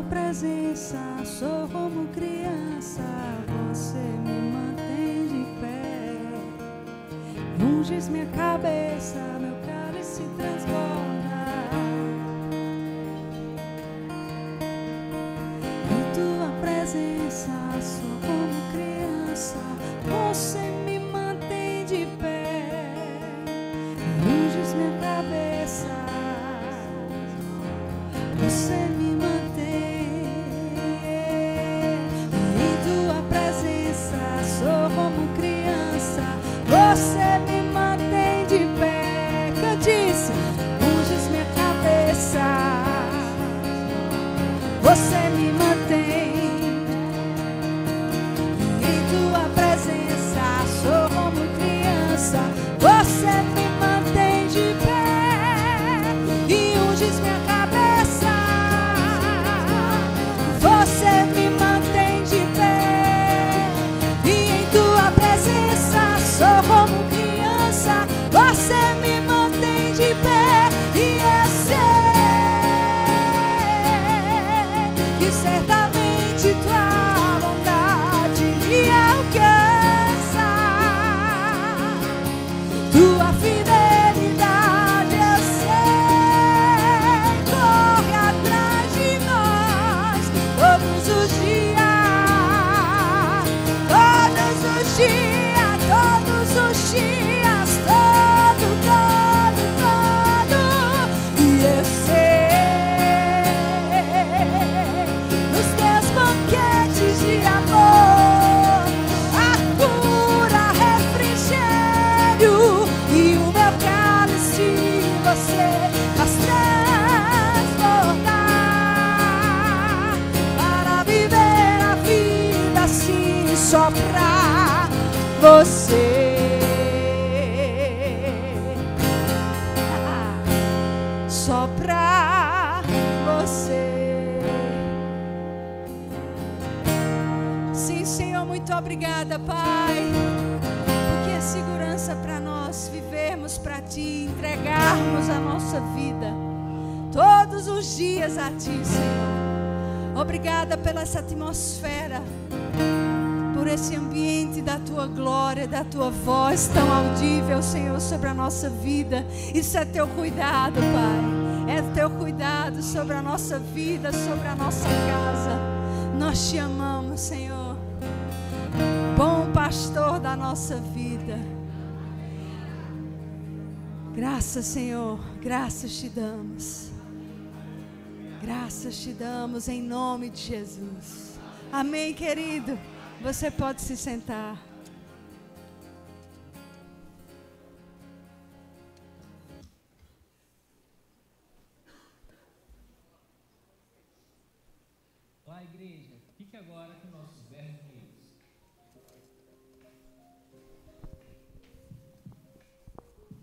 presença, sou como criança, você me mantém de pé. Unges minha cabeça, meu cálice transborda. Em tua presença, sou como criança, você me mantém de pé. Unges minha cabeça, você me mantém. Em tua presença, sou como criança, você me mantém de pé. Que eu disse, unges minha cabeça, você me mantém. Em tua presença, sou como criança, você me mantém de pé. E unges minha cabeça, você me mantém de pé. E em tua presença, sou como criança, você me mantém de pé. E eu sei que certamente tua vontade me alcança. Tua fidelidade, eu sei, corre atrás de nós todos os dias, todos os dias, todos os dias, todo. E eu sei, nos teus banquetes de amor, a cura, refrigério e o meu cálice você faz transbordar para viver a vida assim só pra você. Só pra você. Sim, Senhor, muito obrigada, Pai, porque é segurança para nós vivermos para Ti, entregarmos a nossa vida todos os dias a Ti, Senhor. Obrigada pela essa atmosfera, por esse ambiente da Tua glória, da Tua voz tão audível, Senhor, sobre a nossa vida. Isso é Teu cuidado, Pai. É Teu cuidado sobre a nossa vida, sobre a nossa casa. Nós Te amamos, Senhor. Bom pastor da nossa vida. Graças, Senhor. Graças Te damos. Graças Te damos em nome de Jesus. Amém, querido. Você pode se sentar. Olá, igreja. Fique agora com nossos verbos livres.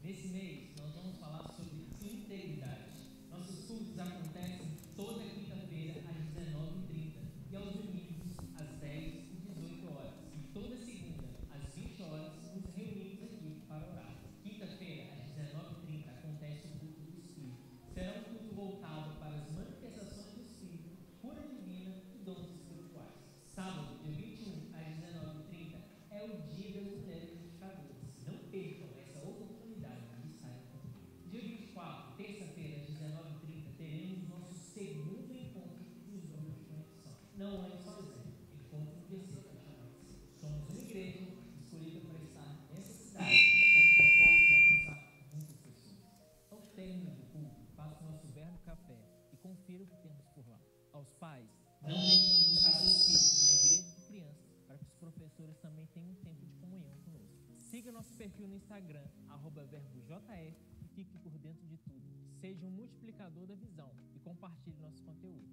Nesse mês, nós vamos falar sobre integridade. Nossos cultos acontecem toda quinta-feira às 19h30 e aos domingos às 10 e 18 horas. E toda segunda às 20 horas nos reunimos aqui para orar. Quinta-feira às 19h30 acontece o culto do Espírito. Será um culto voltado para as manifestações do Espírito, cura divina e dons espirituais. Sábado, dia 21 às 19h30 é o Dia das Mulheres Edificadoras. Não percam essa oportunidade de estarem comigo. Dia 24, terça-feira às 19h30 teremos o nosso segundo encontro dos grupos de conexão. Não é só exemplo, encontro no GC para chamar de seu. Somos uma igreja escolhida para estar nessa cidade com o propósito de alcançar muitas pessoas. Ao término do culto, faça o nosso verbo café e confira o que temos por lá. Aos pais, não deixem de buscar seus filhos na igreja de crianças para que os professores também tenham um tempo de comunhão conosco. Siga nosso perfil no Instagram, @verbojr, e fique por dentro de tudo. Seja um multiplicador da visão e compartilhe nossos conteúdos.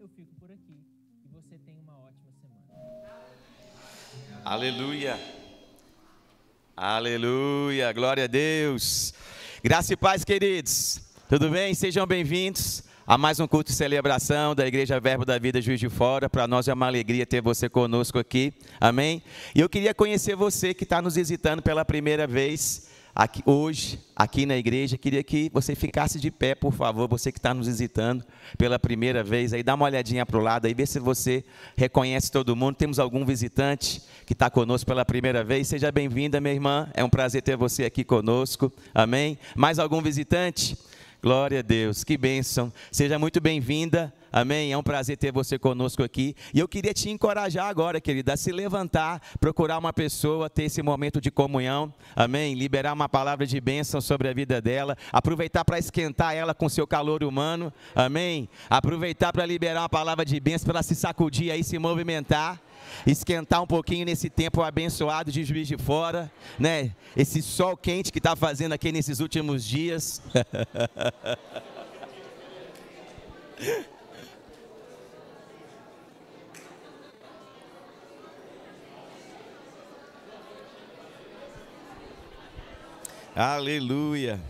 Eu fico por aqui e você tenha uma ótima semana. Aleluia. Aleluia. Glória a Deus. Graça e paz, queridos. Tudo bem? Sejam bem-vindos a mais um culto de celebração da Igreja Verbo da Vida Juiz de Fora. Para nós é uma alegria ter você conosco aqui, amém? E eu queria conhecer você que está nos visitando pela primeira vez hoje, aqui na igreja, queria que você ficasse de pé, por favor, você que está nos visitando pela primeira vez, aí dá uma olhadinha para o lado, aí vê se você reconhece todo mundo. Temos algum visitante que está conosco pela primeira vez? Seja bem-vinda, minha irmã, é um prazer ter você aqui conosco, amém? Mais algum visitante? Glória a Deus, que bênção, seja muito bem-vinda, amém? É um prazer ter você conosco aqui, e eu queria te encorajar agora, querida, a se levantar, procurar uma pessoa, ter esse momento de comunhão, amém? Liberar uma palavra de bênção sobre a vida dela, aproveitar para esquentar ela com seu calor humano, amém? Aproveitar para liberar uma palavra de bênção, para ela se sacudir aí, se movimentar, esquentar um pouquinho nesse tempo abençoado de Juiz de Fora, né? Esse sol quente que está fazendo aqui nesses últimos dias. Aleluia.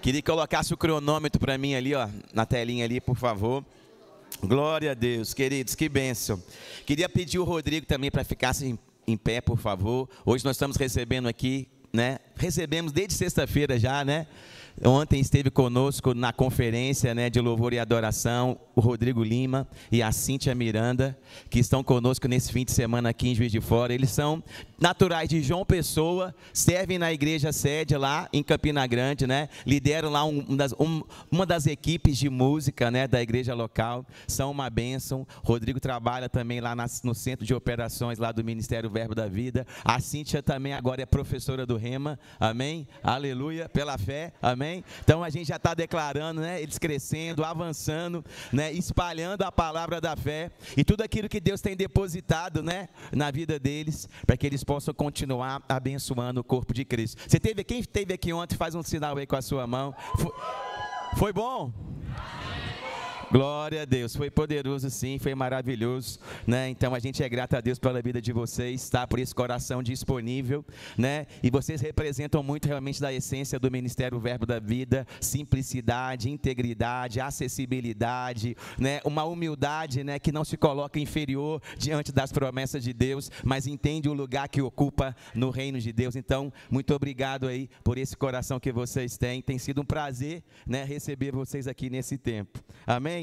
Queria que colocasse o cronômetro para mim ali, ó, na telinha ali, por favor. Glória a Deus, queridos, que bênção. Queria pedir o Rodrigo também para ficasse em pé, por favor. Hoje nós estamos recebendo aqui, né? Recebemos desde sexta-feira já, né? Ontem esteve conosco na conferência, né, de louvor e adoração, o Rodrigo Lima e a Cíntia Miranda, que estão conosco nesse fim de semana aqui em Juiz de Fora. Eles são naturais de João Pessoa, servem na igreja sede lá em Campina Grande, né? Lideram lá uma das equipes de música, né, da igreja local. São uma bênção. Rodrigo trabalha também lá no centro de operações lá do Ministério Verbo da Vida. A Cíntia também agora é professora do Rema, amém? Aleluia, pela fé, amém? Então a gente já está declarando, né, eles crescendo, avançando, né, espalhando a palavra da fé e tudo aquilo que Deus tem depositado, né, na vida deles, para que eles possam continuar abençoando o corpo de Cristo. Quem esteve aqui ontem, faz um sinal aí com a sua mão. Foi bom? Glória a Deus, foi poderoso sim, foi maravilhoso, né? Então a gente é grato a Deus pela vida de vocês, tá? Por esse coração disponível, né? E vocês representam muito realmente da essência do Ministério Verbo da Vida, simplicidade, integridade, acessibilidade, né? Uma humildade, né? Que não se coloca inferior diante das promessas de Deus, mas entende o lugar que ocupa no reino de Deus. Então, muito obrigado aí por esse coração que vocês têm, tem sido um prazer, né? Receber vocês aqui nesse tempo, amém?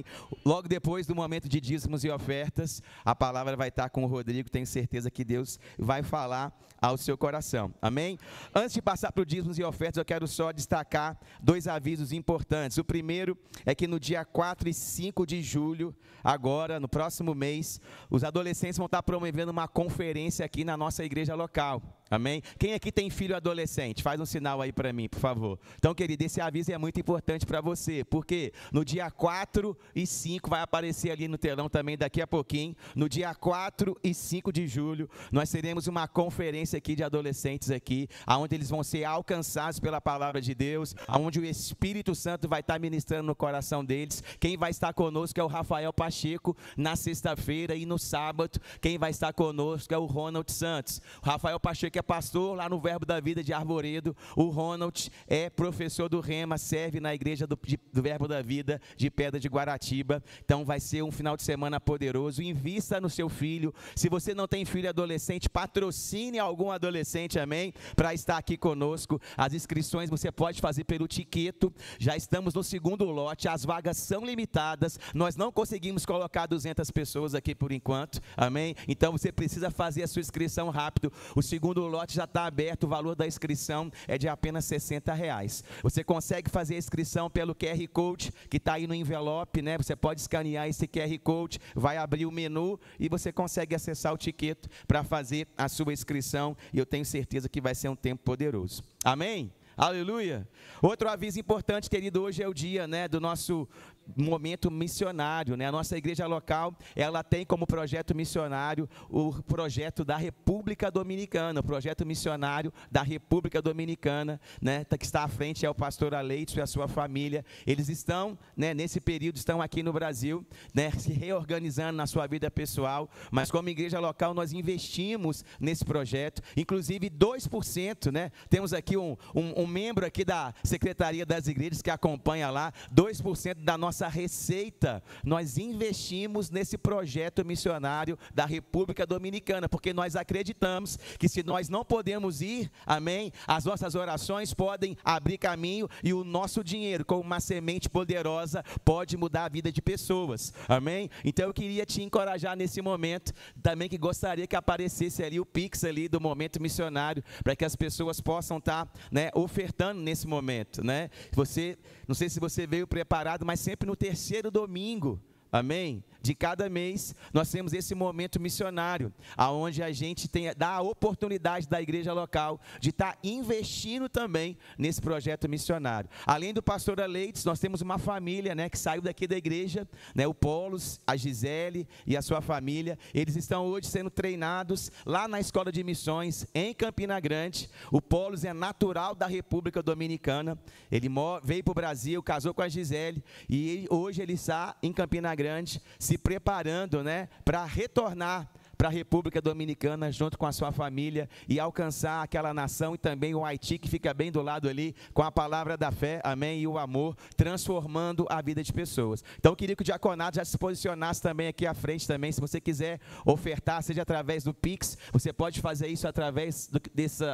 Logo depois do momento de dízimos e ofertas, a palavra vai estar com o Rodrigo, tenho certeza que Deus vai falar ao seu coração, amém? Antes de passar para o dízimos e ofertas, eu quero só destacar 2 avisos importantes. O primeiro é que no dia 4 e 5 de julho, agora, no próximo mês, os adolescentes vão estar promovendo uma conferência aqui na nossa igreja local, amém? Quem aqui tem filho adolescente? Faz um sinal aí para mim, por favor. Então, querido, esse aviso é muito importante para você, porque no dia 4 e 5, vai aparecer ali no telão também daqui a pouquinho, no dia 4 e 5 de julho, nós teremos uma conferência aqui de adolescentes aqui, onde eles vão ser alcançados pela palavra de Deus, onde o Espírito Santo vai estar ministrando no coração deles. Quem vai estar conosco é o Rafael Pacheco, na sexta-feira, e no sábado, quem vai estar conosco é o Ronald Santos. O Rafael Pacheco é pastor lá no Verbo da Vida de Arvoredo, o Ronald é professor do Rema, serve na igreja do Verbo da Vida de Pedra de Guaratiba. Então vai ser um final de semana poderoso. Invista no seu filho. Se você não tem filho adolescente, patrocine algum adolescente, amém? Para estar aqui conosco. As inscrições você pode fazer pelo Tiqueto. Já estamos no segundo lote, as vagas são limitadas. Nós não conseguimos colocar 200 pessoas aqui por enquanto, amém? Então você precisa fazer a sua inscrição rápido. O segundo lote já está aberto, o valor da inscrição é de apenas R$60. Você consegue fazer a inscrição pelo QR Code que está aí no envelope, né? Você pode escanear esse QR Code, vai abrir o menu e você consegue acessar o Tiqueto para fazer a sua inscrição, e eu tenho certeza que vai ser um tempo poderoso, amém? Aleluia. Outro aviso importante, querido, hoje é o dia, né, do nosso momento missionário, né? A nossa igreja local, ela tem como projeto missionário o projeto da República Dominicana, o projeto missionário da República Dominicana, né? Que está à frente é o pastor Aleidson e a sua família. Eles estão, né, nesse período, estão aqui no Brasil, né, se reorganizando na sua vida pessoal, mas como igreja local nós investimos nesse projeto, inclusive 2%, né? Temos aqui um membro aqui da Secretaria das Igrejas que acompanha lá, 2% da nossa receita, nós investimos nesse projeto missionário da República Dominicana, porque nós acreditamos que se nós não podemos ir, amém, as nossas orações podem abrir caminho e o nosso dinheiro, como uma semente poderosa, pode mudar a vida de pessoas, amém? Então eu queria te encorajar nesse momento, também que gostaria que aparecesse ali o Pix ali do momento missionário, para que as pessoas possam estar, né, ofertando nesse momento, né? Você, não sei se você veio preparado, mas sempre no terceiro domingo, amém, de cada mês, nós temos esse momento missionário, aonde a gente dá a oportunidade da igreja local de estar investindo também nesse projeto missionário. Além do pastor Aleidson, nós temos uma família, né, que saiu daqui da igreja, né, o Polos, a Gisele e a sua família. Eles estão hoje sendo treinados lá na Escola de Missões, em Campina Grande. O Polos é natural da República Dominicana, ele veio para o Brasil, casou com a Gisele, e hoje ele está em Campina Grande, se preparando, né, para retornar para a República Dominicana junto com a sua família e alcançar aquela nação e também o Haiti que fica bem do lado ali com a palavra da fé, amém, e o amor, transformando a vida de pessoas. Então eu queria que o diaconato já se posicionasse também aqui à frente também, se você quiser ofertar, seja através do Pix, você pode fazer isso através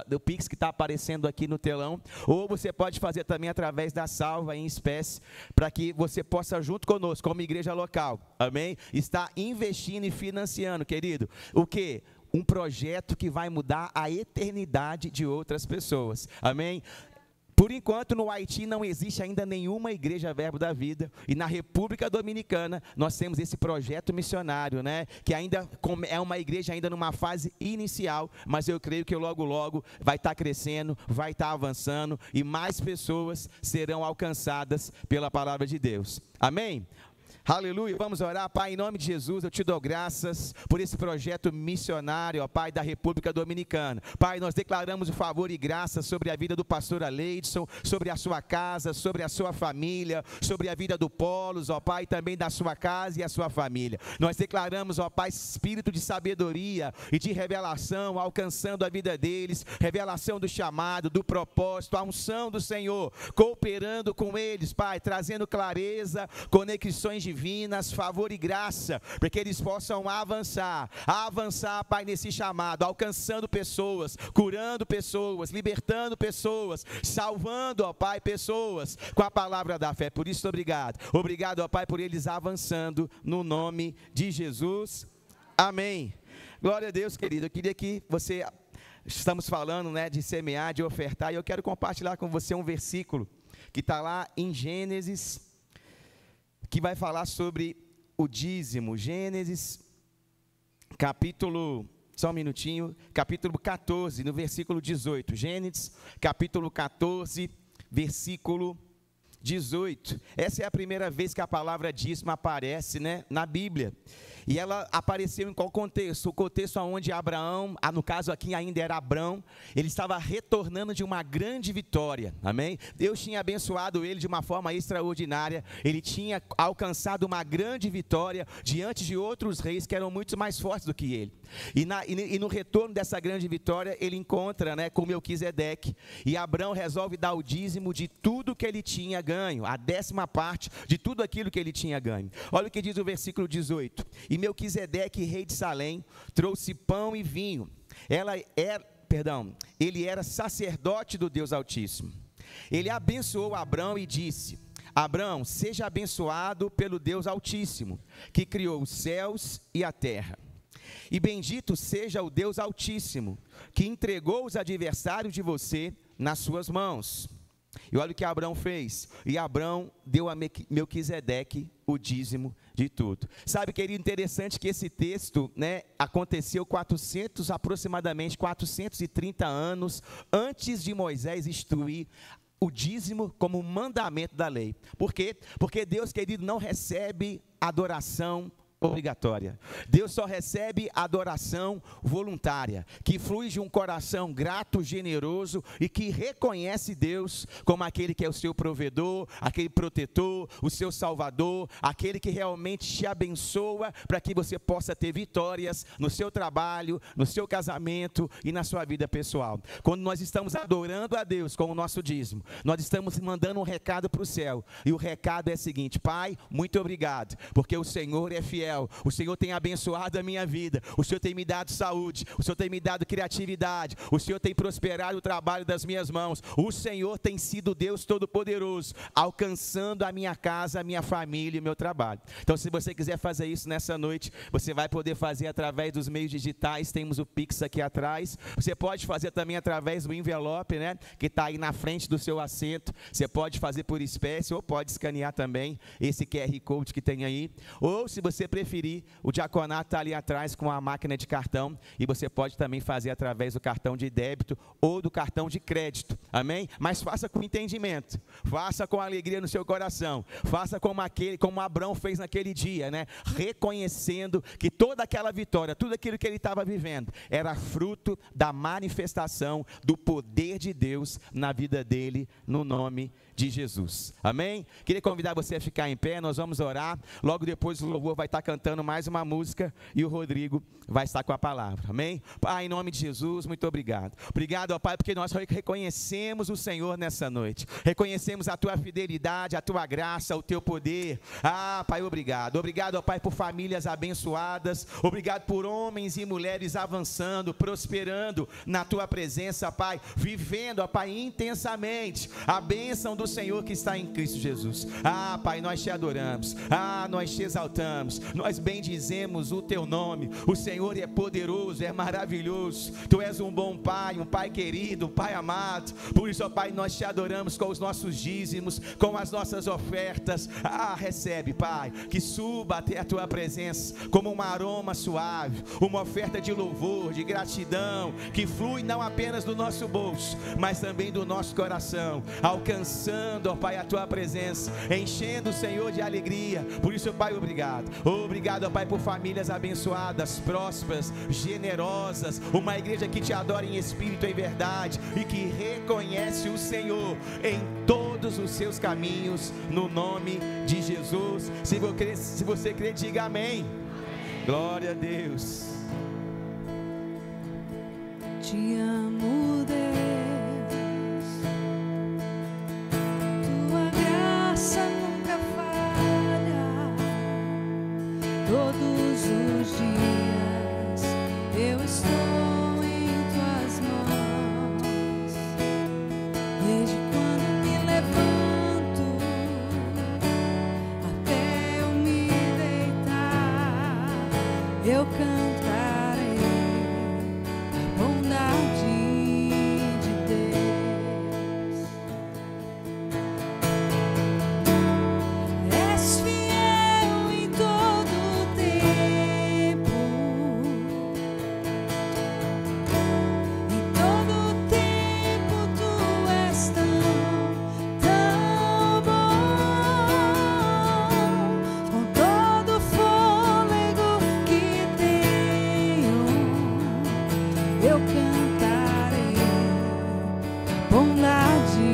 do Pix que está aparecendo aqui no telão, ou você pode fazer também através da salva em espécie, para que você possa junto conosco, como igreja local, amém, estar investindo e financiando, querido, o quê? Um projeto que vai mudar a eternidade de outras pessoas, amém? Por enquanto, no Haiti não existe ainda nenhuma igreja Verbo da Vida, e na República Dominicana nós temos esse projeto missionário, né? Que ainda é uma igreja ainda numa fase inicial, mas eu creio que logo logo vai estar crescendo, vai estar avançando, e mais pessoas serão alcançadas pela palavra de Deus, amém? Aleluia, vamos orar. Pai, em nome de Jesus, eu te dou graças por esse projeto missionário, ó Pai, da República Dominicana. Pai, nós declaramos o favor e graça sobre a vida do pastor Aleidson, sobre a sua casa, sobre a sua família, sobre a vida do Polos, ó Pai, também da sua casa e a sua família. Nós declaramos, ó Pai, espírito de sabedoria e de revelação alcançando a vida deles, revelação do chamado, do propósito, a unção do Senhor, cooperando com eles, Pai, trazendo clareza, conexões divinas, favor e graça, para que eles possam avançar, Pai, nesse chamado, alcançando pessoas, curando pessoas, libertando pessoas, salvando, ó Pai, pessoas com a palavra da fé. Por isso, obrigado, ó Pai, por eles avançando no nome de Jesus, amém. Glória a Deus, querido. Eu queria que você, estamos falando, né, de semear, de ofertar, e eu quero compartilhar com você um versículo que está lá em Gênesis, que vai falar sobre o dízimo. Gênesis, capítulo 14, no versículo 18. Gênesis, capítulo 14, versículo 18. Essa é a primeira vez que a palavra dízimo aparece, né, na Bíblia. E ela apareceu em qual contexto? O contexto onde Abraão, no caso aqui ainda era Abrão, ele estava retornando de uma grande vitória, amém? Deus tinha abençoado ele de uma forma extraordinária, ele tinha alcançado uma grande vitória diante de outros reis que eram muito mais fortes do que ele. E no retorno dessa grande vitória, ele encontra, né, com Melquisedeque, e Abrão resolve dar o dízimo de tudo que ele tinha ganho, a 10ª parte de tudo aquilo que ele tinha ganho. Olha o que diz o versículo 18. E Melquisedeque, rei de Salém, trouxe pão e vinho. Ele era sacerdote do Deus Altíssimo. Ele abençoou Abrão e disse: Abrão, seja abençoado pelo Deus Altíssimo, que criou os céus e a terra. E bendito seja o Deus Altíssimo, que entregou os adversários de você nas suas mãos. E olha o que Abrão fez. E Abrão deu a Melquisedeque o dízimo de tudo. Sabe, querido, interessante que esse texto, né, aconteceu aproximadamente 430 anos antes de Moisés instruir o dízimo como um mandamento da lei. Por quê? Porque Deus, querido, não recebe adoração obrigatória. Deus só recebe adoração voluntária, que flui de um coração grato, generoso e que reconhece Deus como aquele que é o seu provedor, aquele protetor, o seu salvador, aquele que realmente te abençoa para que você possa ter vitórias no seu trabalho, no seu casamento e na sua vida pessoal. Quando nós estamos adorando a Deus com o nosso dízimo, nós estamos mandando um recado para o céu, e o recado é o seguinte: Pai, muito obrigado, porque o Senhor é fiel. O Senhor tem abençoado a minha vida, o Senhor tem me dado saúde, o Senhor tem me dado criatividade, o Senhor tem prosperado o trabalho das minhas mãos, o Senhor tem sido Deus Todo-Poderoso, alcançando a minha casa, a minha família e o meu trabalho. Então, se você quiser fazer isso nessa noite, você vai poder fazer através dos meios digitais. Temos o Pix aqui atrás, você pode fazer também através do envelope, né, que está aí na frente do seu assento. Você pode fazer por espécie ou pode escanear também esse QR Code que tem aí, ou se você preferir, o diaconato está ali atrás com a máquina de cartão, e você pode também fazer através do cartão de débito ou do cartão de crédito, amém? Mas faça com entendimento, faça com alegria no seu coração, faça como Abraão fez naquele dia, né? Reconhecendo que toda aquela vitória, tudo aquilo que ele estava vivendo, era fruto da manifestação do poder de Deus na vida dele, no nome de Jesus, amém? Queria convidar você a ficar em pé, nós vamos orar, logo depois o louvor vai estar cantando mais uma música e o Rodrigo vai estar com a palavra, amém? Pai, em nome de Jesus, muito obrigado. Obrigado, ó Pai, porque nós reconhecemos o Senhor nessa noite, reconhecemos a Tua fidelidade, a Tua graça, o Teu poder. Pai, obrigado. Obrigado, ó Pai, por famílias abençoadas, obrigado por homens e mulheres avançando, prosperando na Tua presença, Pai, vivendo, ó Pai, intensamente a bênção do Senhor que está em Cristo Jesus. Pai, nós Te adoramos, nós Te exaltamos, nós bendizemos o Teu nome. O Senhor é poderoso, é maravilhoso. Tu és um bom Pai, um Pai querido, um Pai amado. Por isso, ó Pai, nós Te adoramos com os nossos dízimos, com as nossas ofertas. Recebe, Pai, que suba até a Tua presença como um aroma suave, uma oferta de louvor, de gratidão, que flui não apenas do nosso bolso, mas também do nosso coração, alcançando, ó Pai, a Tua presença, enchendo o Senhor de alegria. Por isso, Pai, obrigado. Obrigado, ó Pai, por famílias abençoadas, prósperas, generosas, uma igreja que Te adora em espírito e em verdade, e que reconhece o Senhor em todos os seus caminhos, no nome de Jesus. Se você crê, diga amém. Glória a Deus. Te amo, Deus, Tua graça nunca falha. Todos os dias eu estou em Tuas mãos. Desde quando me levanto até eu me deitar, eu cantarei a bondade de Deus. És fiel em todo o tempo, em todo o tempo Tu és tão bom. Com todo o fôlego que tenho, eu cantarei a bondade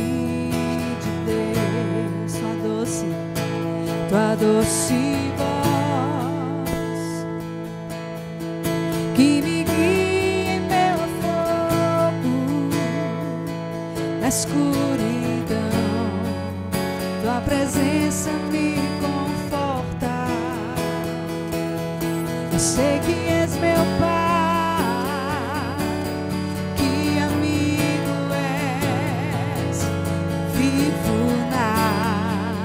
de Deus. Tua doce voz que me guia em meu fogo, na escuridão, Tua presença me conforta. Eu sei que és meu Pai, que amigo és, vivo na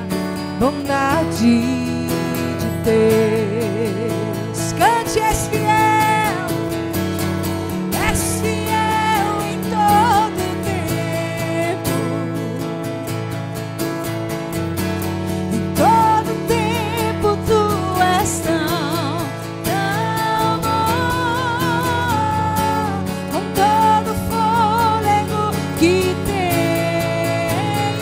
bondade de Deus. Cante, és fiel em todo o tempo, em todo o tempo Tu és tão bom. Com todo o fôlego que tenho,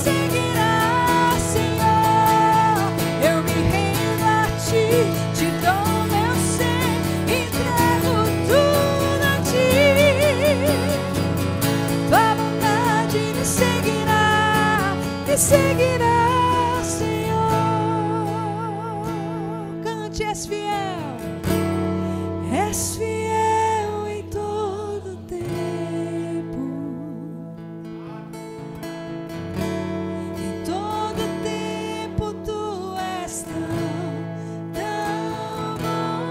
seguirá, Senhor. Eu me rendo a Ti, te dou meu ser, entrego tudo a Ti. Tua bondade me seguirá, Senhor. Cante, és fiel em todo tempo. Em todo tempo Tu és tão bom.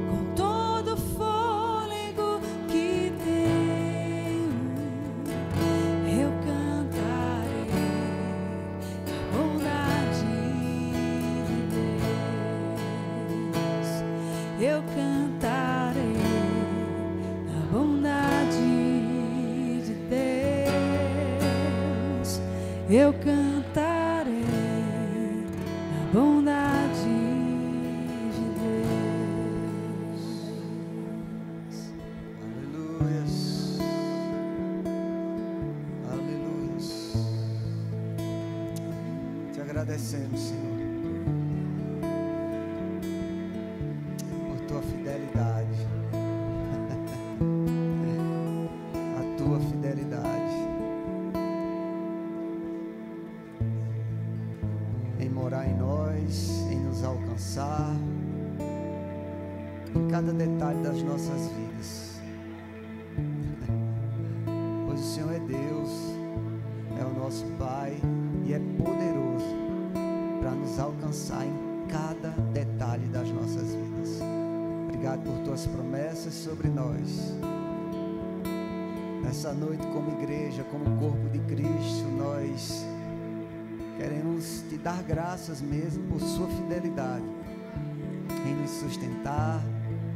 Com todo fôlego que tenho, eu cantarei a bondade de Deus. Eu cantarei a bondade de Deus. Eu cantarei a bondade de Deus. Aleluias. Aleluias. Te agradecemos, Senhor, por Tua fidelidade. A Tua fidelidade em morar em nós, em nos alcançar, em cada detalhe das nossas vidas. Pois o Senhor é Deus, é o nosso Pai e é poderoso para nos alcançar em cada detalhe das nossas vidas. Obrigado por Tuas promessas sobre nós. Nessa noite, como igreja, como corpo de Cristo, nós queremos Te dar graças mesmo por Sua fidelidade em nos sustentar,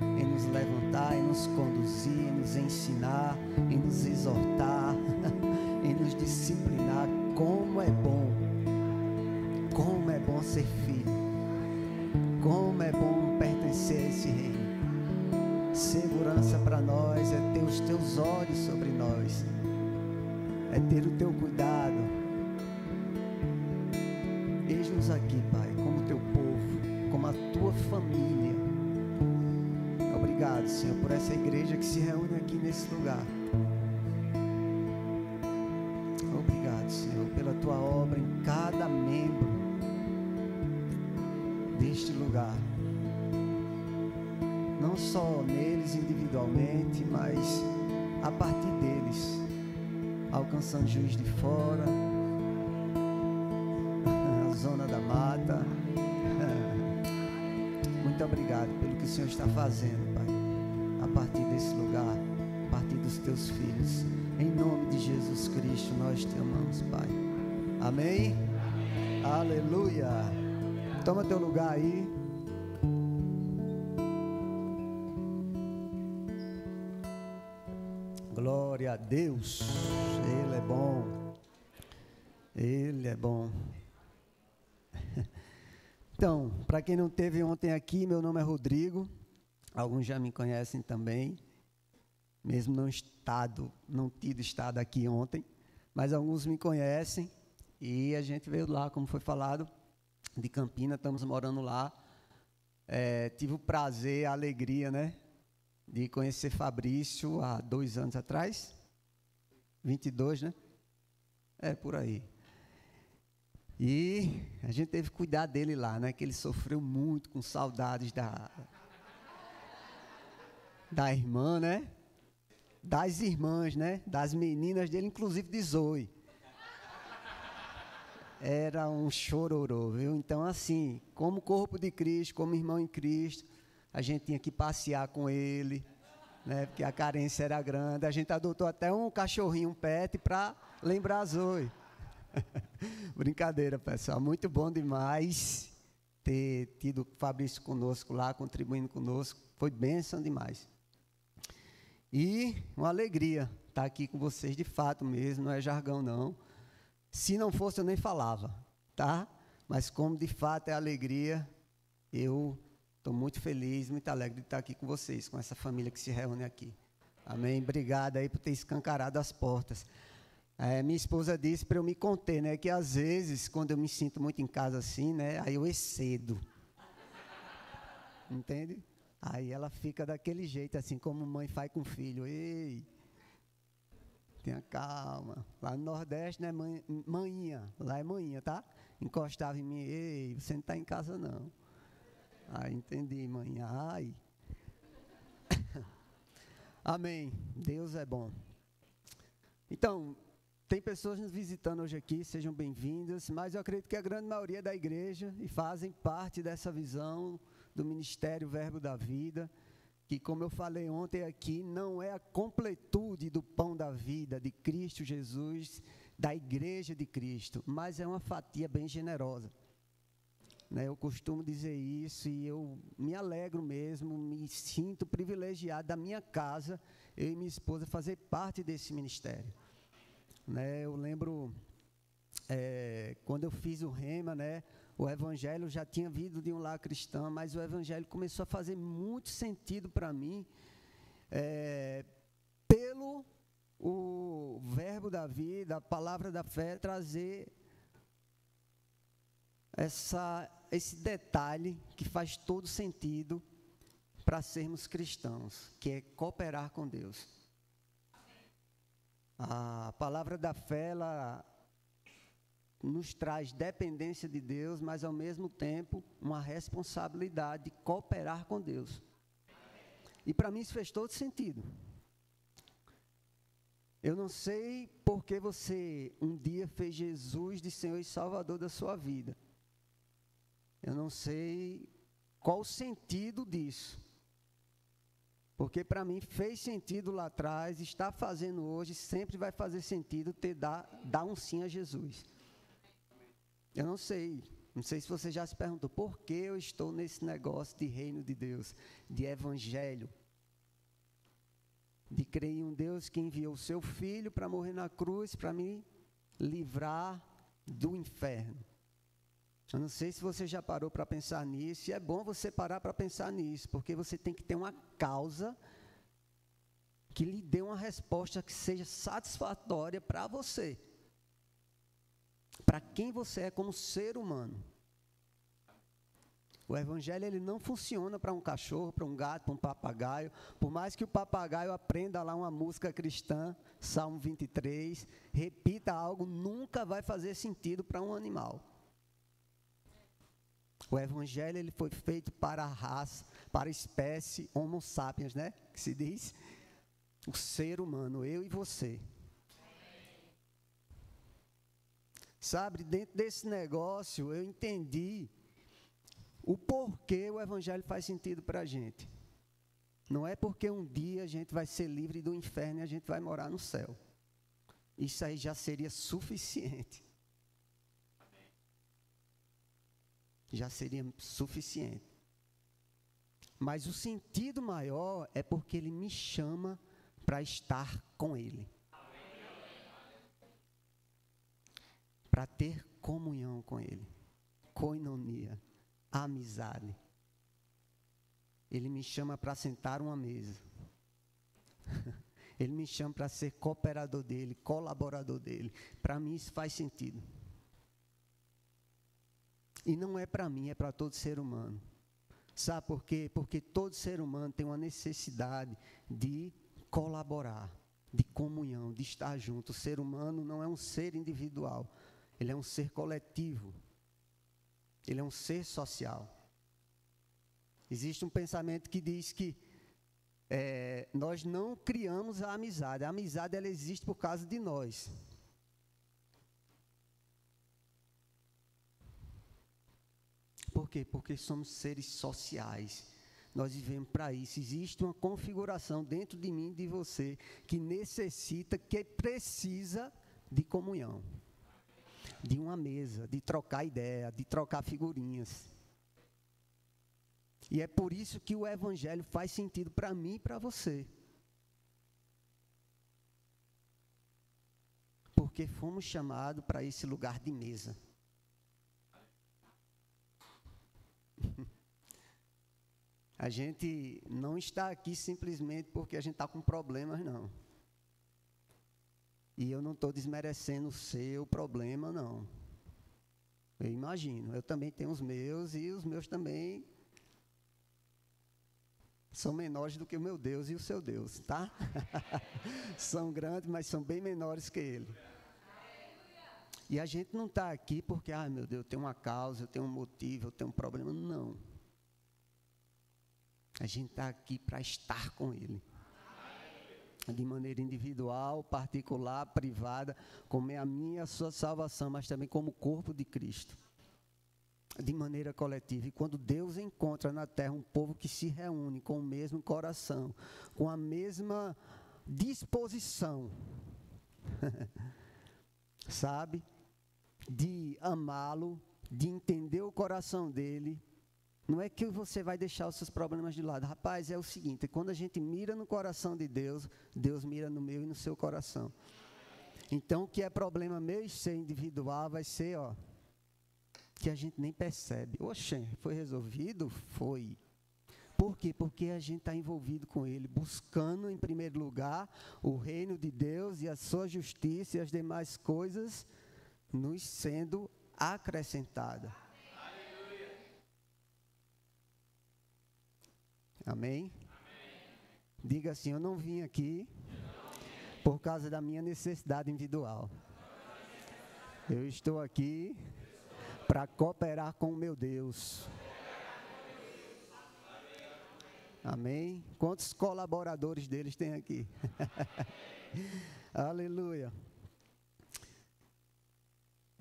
em nos levantar, em nos conduzir, em nos ensinar, em nos exortar, em nos disciplinar. Como é bom ser filho, como é bom pertencer a esse reino. Segurança para nós é ter os Teus olhos sobre nós, é ter o Teu cuidado. Eis-nos aqui, Pai, como Teu povo, como a Tua família. Obrigado, Senhor, por essa igreja que se reúne aqui nesse lugar. Obrigado, Senhor, pela Tua obra em cada membro deste lugar. Não só neles individualmente, mas a partir deles, alcançando Juiz de Fora, a Zona da Mata. Muito obrigado pelo que o Senhor está fazendo, Pai, a partir desse lugar, a partir dos Teus filhos. Em nome de Jesus Cristo, nós Te amamos, Pai. Amém? Aleluia. Toma teu lugar aí. Glória a Deus. Ele é bom. Ele é bom. Então, para quem não esteve ontem aqui, meu nome é Rodrigo. Alguns já me conhecem também, mesmo não tido estado aqui ontem, mas alguns me conhecem. E a gente veio lá, como foi falado, de Campinas, estamos morando lá. Tive o prazer, a alegria, né, de conhecer Fabrício há 2 anos atrás. 22, né? Por aí. E a gente teve que cuidar dele lá, né? Que ele sofreu muito com saudades da irmã, né? Das irmãs, né? Das meninas dele, inclusive de Zoe. Era um chororô, viu? Então, assim, como corpo de Cristo, como irmão em Cristo, a gente tinha que passear com ele, né? Porque a carência era grande. A gente adotou até um cachorrinho, um pet, para lembrar a Zoe. Brincadeira, pessoal. Muito bom demais ter tido o Fabrício conosco lá, contribuindo conosco. Foi bênção demais. E uma alegria estar aqui com vocês, de fato mesmo, não é jargão não. Se não fosse, eu nem falava, tá? Mas como de fato é alegria, eu estou muito feliz, muito alegre de estar aqui com vocês, com essa família que se reúne aqui. Amém? Obrigado aí por ter escancarado as portas. Minha esposa disse para eu me conter, né? Que às vezes, quando eu me sinto muito em casa assim, né? Aí eu excedo. Entende? Aí ela fica daquele jeito, assim como mãe faz com o filho. Ei, tenha calma. Lá no Nordeste não é manhinha, lá é manhinha, tá? Encostava em mim, ei, você não está em casa não. Aí entendi, manhinha. Ai. Amém. Deus é bom. Então, tem pessoas nos visitando hoje aqui, sejam bem-vindas, mas eu acredito que a grande maioria é da igreja e fazem parte dessa visão do Ministério Verbo da Vida, que, como eu falei ontem aqui, não é a completude do pão da vida de Cristo Jesus, da igreja de Cristo, mas é uma fatia bem generosa. Eu costumo dizer isso e eu me alegro mesmo, me sinto privilegiado da minha casa, eu e minha esposa, fazer parte desse ministério. Eu lembro, quando eu fiz o Rema, o evangelho já tinha vindo de um lar cristão, mas o evangelho começou a fazer muito sentido para mim, pelo o verbo da vida, a palavra da fé, trazer esse detalhe que faz todo sentido para sermos cristãos, que é cooperar com Deus. A palavra da fé, ela nos traz dependência de Deus, mas ao mesmo tempo uma responsabilidade de cooperar com Deus. E para mim isso fez todo sentido. Eu não sei porque você um dia fez Jesus de Senhor e Salvador da sua vida. Eu não sei qual o sentido disso. Porque para mim fez sentido lá atrás, está fazendo hoje, sempre vai fazer sentido dar um sim a Jesus. Eu não sei se você já se perguntou, por que eu estou nesse negócio de reino de Deus, de evangelho, de crer em um Deus que enviou o seu Filho para morrer na cruz, para me livrar do inferno. Eu não sei se você já parou para pensar nisso, e é bom você parar para pensar nisso, porque você tem que ter uma causa que lhe dê uma resposta que seja satisfatória para você, para quem você é como ser humano. O evangelho ele não funciona para um cachorro, para um gato, para um papagaio, por mais que o papagaio aprenda lá uma música cristã, Salmo 23, repita algo, nunca vai fazer sentido para um animal. O evangelho ele foi feito para a raça, para a espécie Homo sapiens, que se diz, o ser humano, eu e você. Sabe, dentro desse negócio eu entendi o porquê o evangelho faz sentido para a gente. Não é porque um dia a gente vai ser livre do inferno e a gente vai morar no céu. Isso aí já seria suficiente. Já seria suficiente. Mas o sentido maior é porque Ele me chama para estar com Ele. Para ter comunhão com Ele. Koinonia. Amizade. Ele me chama para sentar uma mesa. Ele me chama para ser cooperador dEle, colaborador dEle. Para mim isso faz sentido. E não é para mim, é para todo ser humano. Sabe por quê? Porque todo ser humano tem uma necessidade de colaborar, de comunhão, de estar junto. O ser humano não é um ser individual, ele é um ser coletivo. Ele é um ser social. Existe um pensamento que diz que nós não criamos a amizade. A amizade ela existe por causa de nós. Por quê? Porque somos seres sociais. Nós vivemos para isso. Existe uma configuração dentro de mim e de você que necessita, que precisa de comunhão. De uma mesa, de trocar ideia, de trocar figurinhas. E é por isso que o evangelho faz sentido para mim e para você. Porque fomos chamados para esse lugar de mesa. A gente não está aqui simplesmente porque a gente está com problemas, não. E eu não estou desmerecendo o seu problema, não. Eu imagino, eu também tenho os meus, e os meus também são menores do que o meu Deus e o seu Deus, tá? São grandes, mas são bem menores que Ele. E a gente não está aqui porque, meu Deus, eu tenho uma causa, eu tenho um motivo, eu tenho um problema. Não. A gente está aqui para estar com Ele. De maneira individual, particular, privada, como é a minha e a sua salvação, mas também como corpo de Cristo. De maneira coletiva. E quando Deus encontra na terra um povo que se reúne com o mesmo coração, com a mesma disposição, sabe, de amá-lo, de entender o coração dele, não é que você vai deixar os seus problemas de lado. Rapaz, é o seguinte, quando a gente mira no coração de Deus, Deus mira no meu e no seu coração. Então, o que é problema meu e seu individual vai ser, que a gente nem percebe. Oxe, foi resolvido? Foi. Por quê? Porque a gente está envolvido com Ele, buscando em primeiro lugar o reino de Deus e a sua justiça e as demais coisas nos sendo acrescentadas. Amém? Diga assim, eu não vim aqui por causa da minha necessidade individual. Eu estou aqui para cooperar com o meu Deus. Amém? Quantos colaboradores deles tem aqui? Aleluia.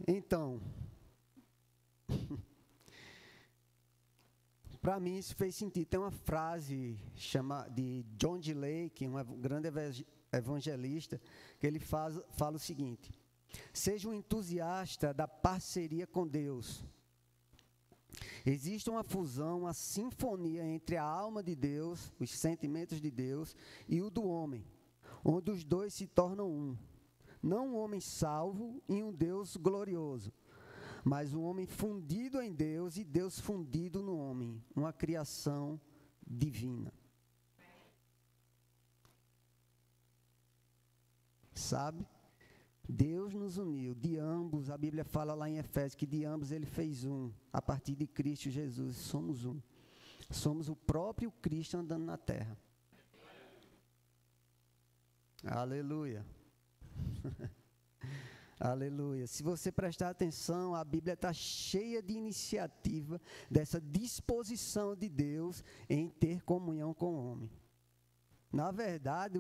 Então, para mim isso fez sentido. Tem uma frase de John D. Lake, um grande evangelista, que ele fala o seguinte: seja um entusiasta da parceria com Deus. Existe uma fusão, uma sinfonia entre a alma de Deus, os sentimentos de Deus e o do homem, onde os dois se tornam um. Não um homem salvo e um Deus glorioso, mas um homem fundido em Deus e Deus fundido no homem, uma criação divina. Sabe? Deus nos uniu, de ambos, a Bíblia fala lá em Efésios que de ambos Ele fez um, a partir de Cristo Jesus, somos um. Somos o próprio Cristo andando na terra. Aleluia. Aleluia. Se você prestar atenção, a Bíblia está cheia de iniciativa, dessa disposição de Deus em ter comunhão com o homem. Na verdade,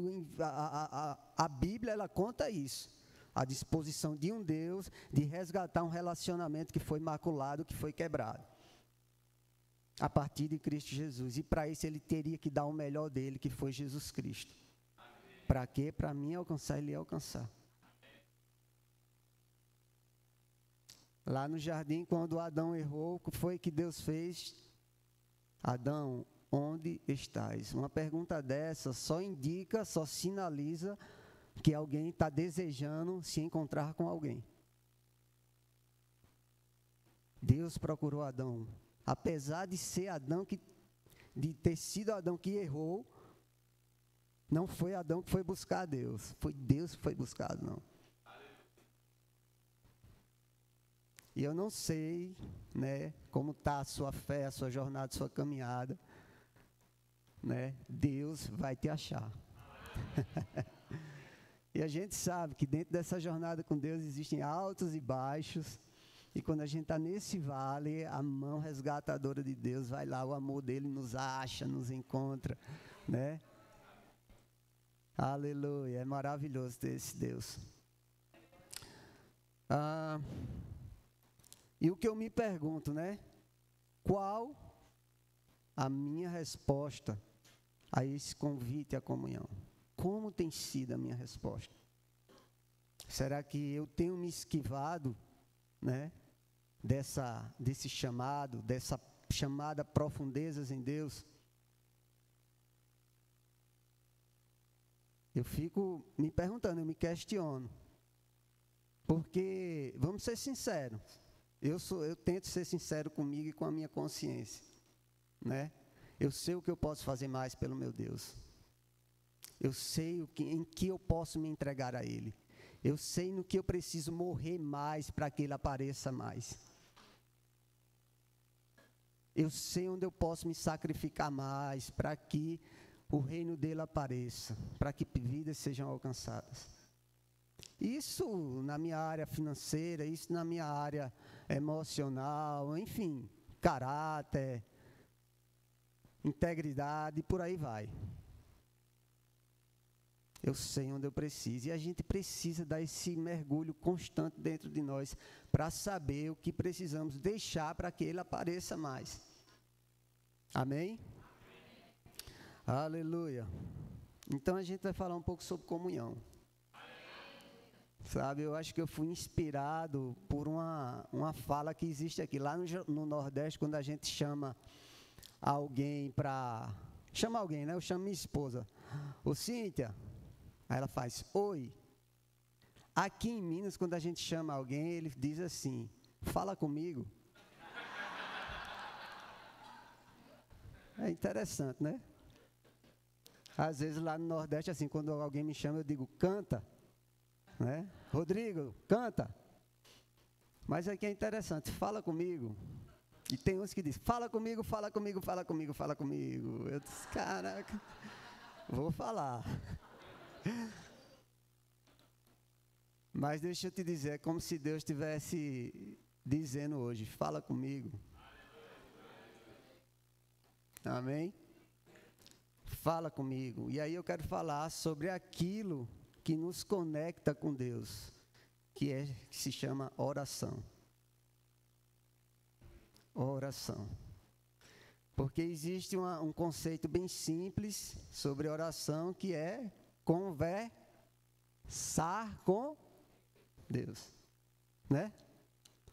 a Bíblia ela conta isso. A disposição de um Deus de resgatar um relacionamento que foi maculado, que foi quebrado. A partir de Cristo Jesus. E para isso ele teria que dar o melhor dele, que foi Jesus Cristo. Para quê? Para mim alcançar, ele ia alcançar. Lá no jardim, quando Adão errou, o que foi que Deus fez? Adão, onde estás? Uma pergunta dessa só indica, só sinaliza que alguém está desejando se encontrar com alguém. Deus procurou Adão. Apesar de ser Adão, de ter sido Adão que errou, não foi Adão que foi buscar Deus. Foi Deus que foi buscado, não. E eu não sei, né, como está a sua fé, a sua jornada, a sua caminhada. Né? Deus vai te achar. E a gente sabe que dentro dessa jornada com Deus existem altos e baixos. E quando a gente está nesse vale, a mão resgatadora de Deus vai lá, o amor dele nos acha, nos encontra, né? Aleluia, é maravilhoso ter esse Deus. E o que eu me pergunto, né? Qual a minha resposta a esse convite à comunhão? Como tem sido a minha resposta? Será que eu tenho me esquivado, né, desse chamado, dessa chamada a profundezas em Deus? Eu fico me perguntando, eu me questiono. Porque, vamos ser sinceros, eu tento ser sincero comigo e com a minha consciência, né? Eu sei o que eu posso fazer mais pelo meu Deus. Eu sei em que eu posso me entregar a Ele. Eu sei no que eu preciso morrer mais para que Ele apareça mais. Eu sei onde eu posso me sacrificar mais para que o reino dele apareça, para que vidas sejam alcançadas. Isso na minha área financeira, isso na minha área emocional, enfim, caráter, integridade, por aí vai. Eu sei onde eu preciso. E a gente precisa dar esse mergulho constante dentro de nós para saber o que precisamos deixar para que Ele apareça mais. Amém? Aleluia. Então a gente vai falar um pouco sobre comunhão. Sabe, eu acho que eu fui inspirado por uma fala que existe aqui. Lá no Nordeste, quando a gente chama alguém para... Chama alguém, né? Eu chamo minha esposa. Ô Cíntia. Aí ela faz, oi. Aqui em Minas, quando a gente chama alguém, ele diz assim, fala comigo. É interessante, né? Às vezes lá no Nordeste, assim, quando alguém me chama, eu digo, canta. Né? Rodrigo, canta. Mas aqui é interessante, fala comigo. E tem uns que dizem, fala comigo, fala comigo, fala comigo, fala comigo. Eu disse, caraca, vou falar. Mas deixa eu te dizer, é como se Deus estivesse dizendo hoje, fala comigo. Amém? Fala comigo. E aí eu quero falar sobre aquilo que nos conecta com Deus, que se chama oração. Oração. Porque existe um conceito bem simples sobre oração, que é conversar com Deus. Né?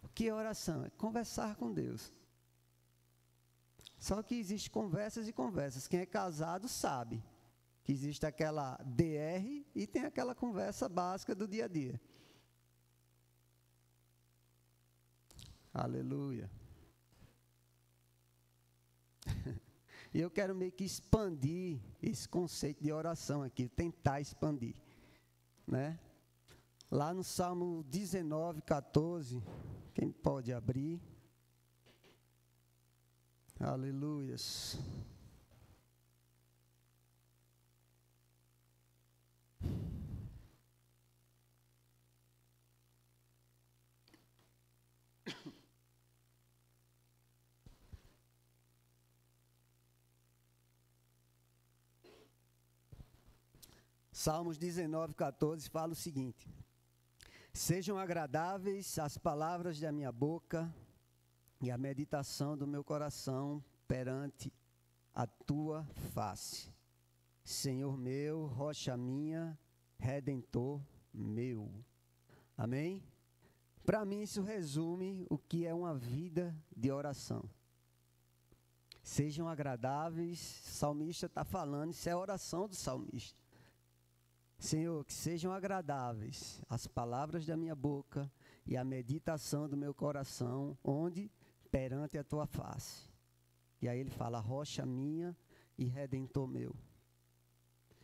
O que é oração? É conversar com Deus. Só que existe conversas e conversas. Quem é casado sabe que existe aquela DR e tem aquela conversa básica do dia a dia. Aleluia. E eu quero meio que expandir esse conceito de oração aqui, tentar expandir, né? Lá no Salmo 19, 14, quem pode abrir? Aleluias. Salmos 19, 14 fala o seguinte: sejam agradáveis as palavras da minha boca e a meditação do meu coração perante a tua face. Senhor meu, rocha minha, redentor meu. Amém? Para mim isso resume o que é uma vida de oração. Sejam agradáveis, o salmista está falando, isso é a oração do salmista. Senhor, que sejam agradáveis as palavras da minha boca e a meditação do meu coração, onde? Perante a tua face. E aí ele fala, rocha minha e redentor meu.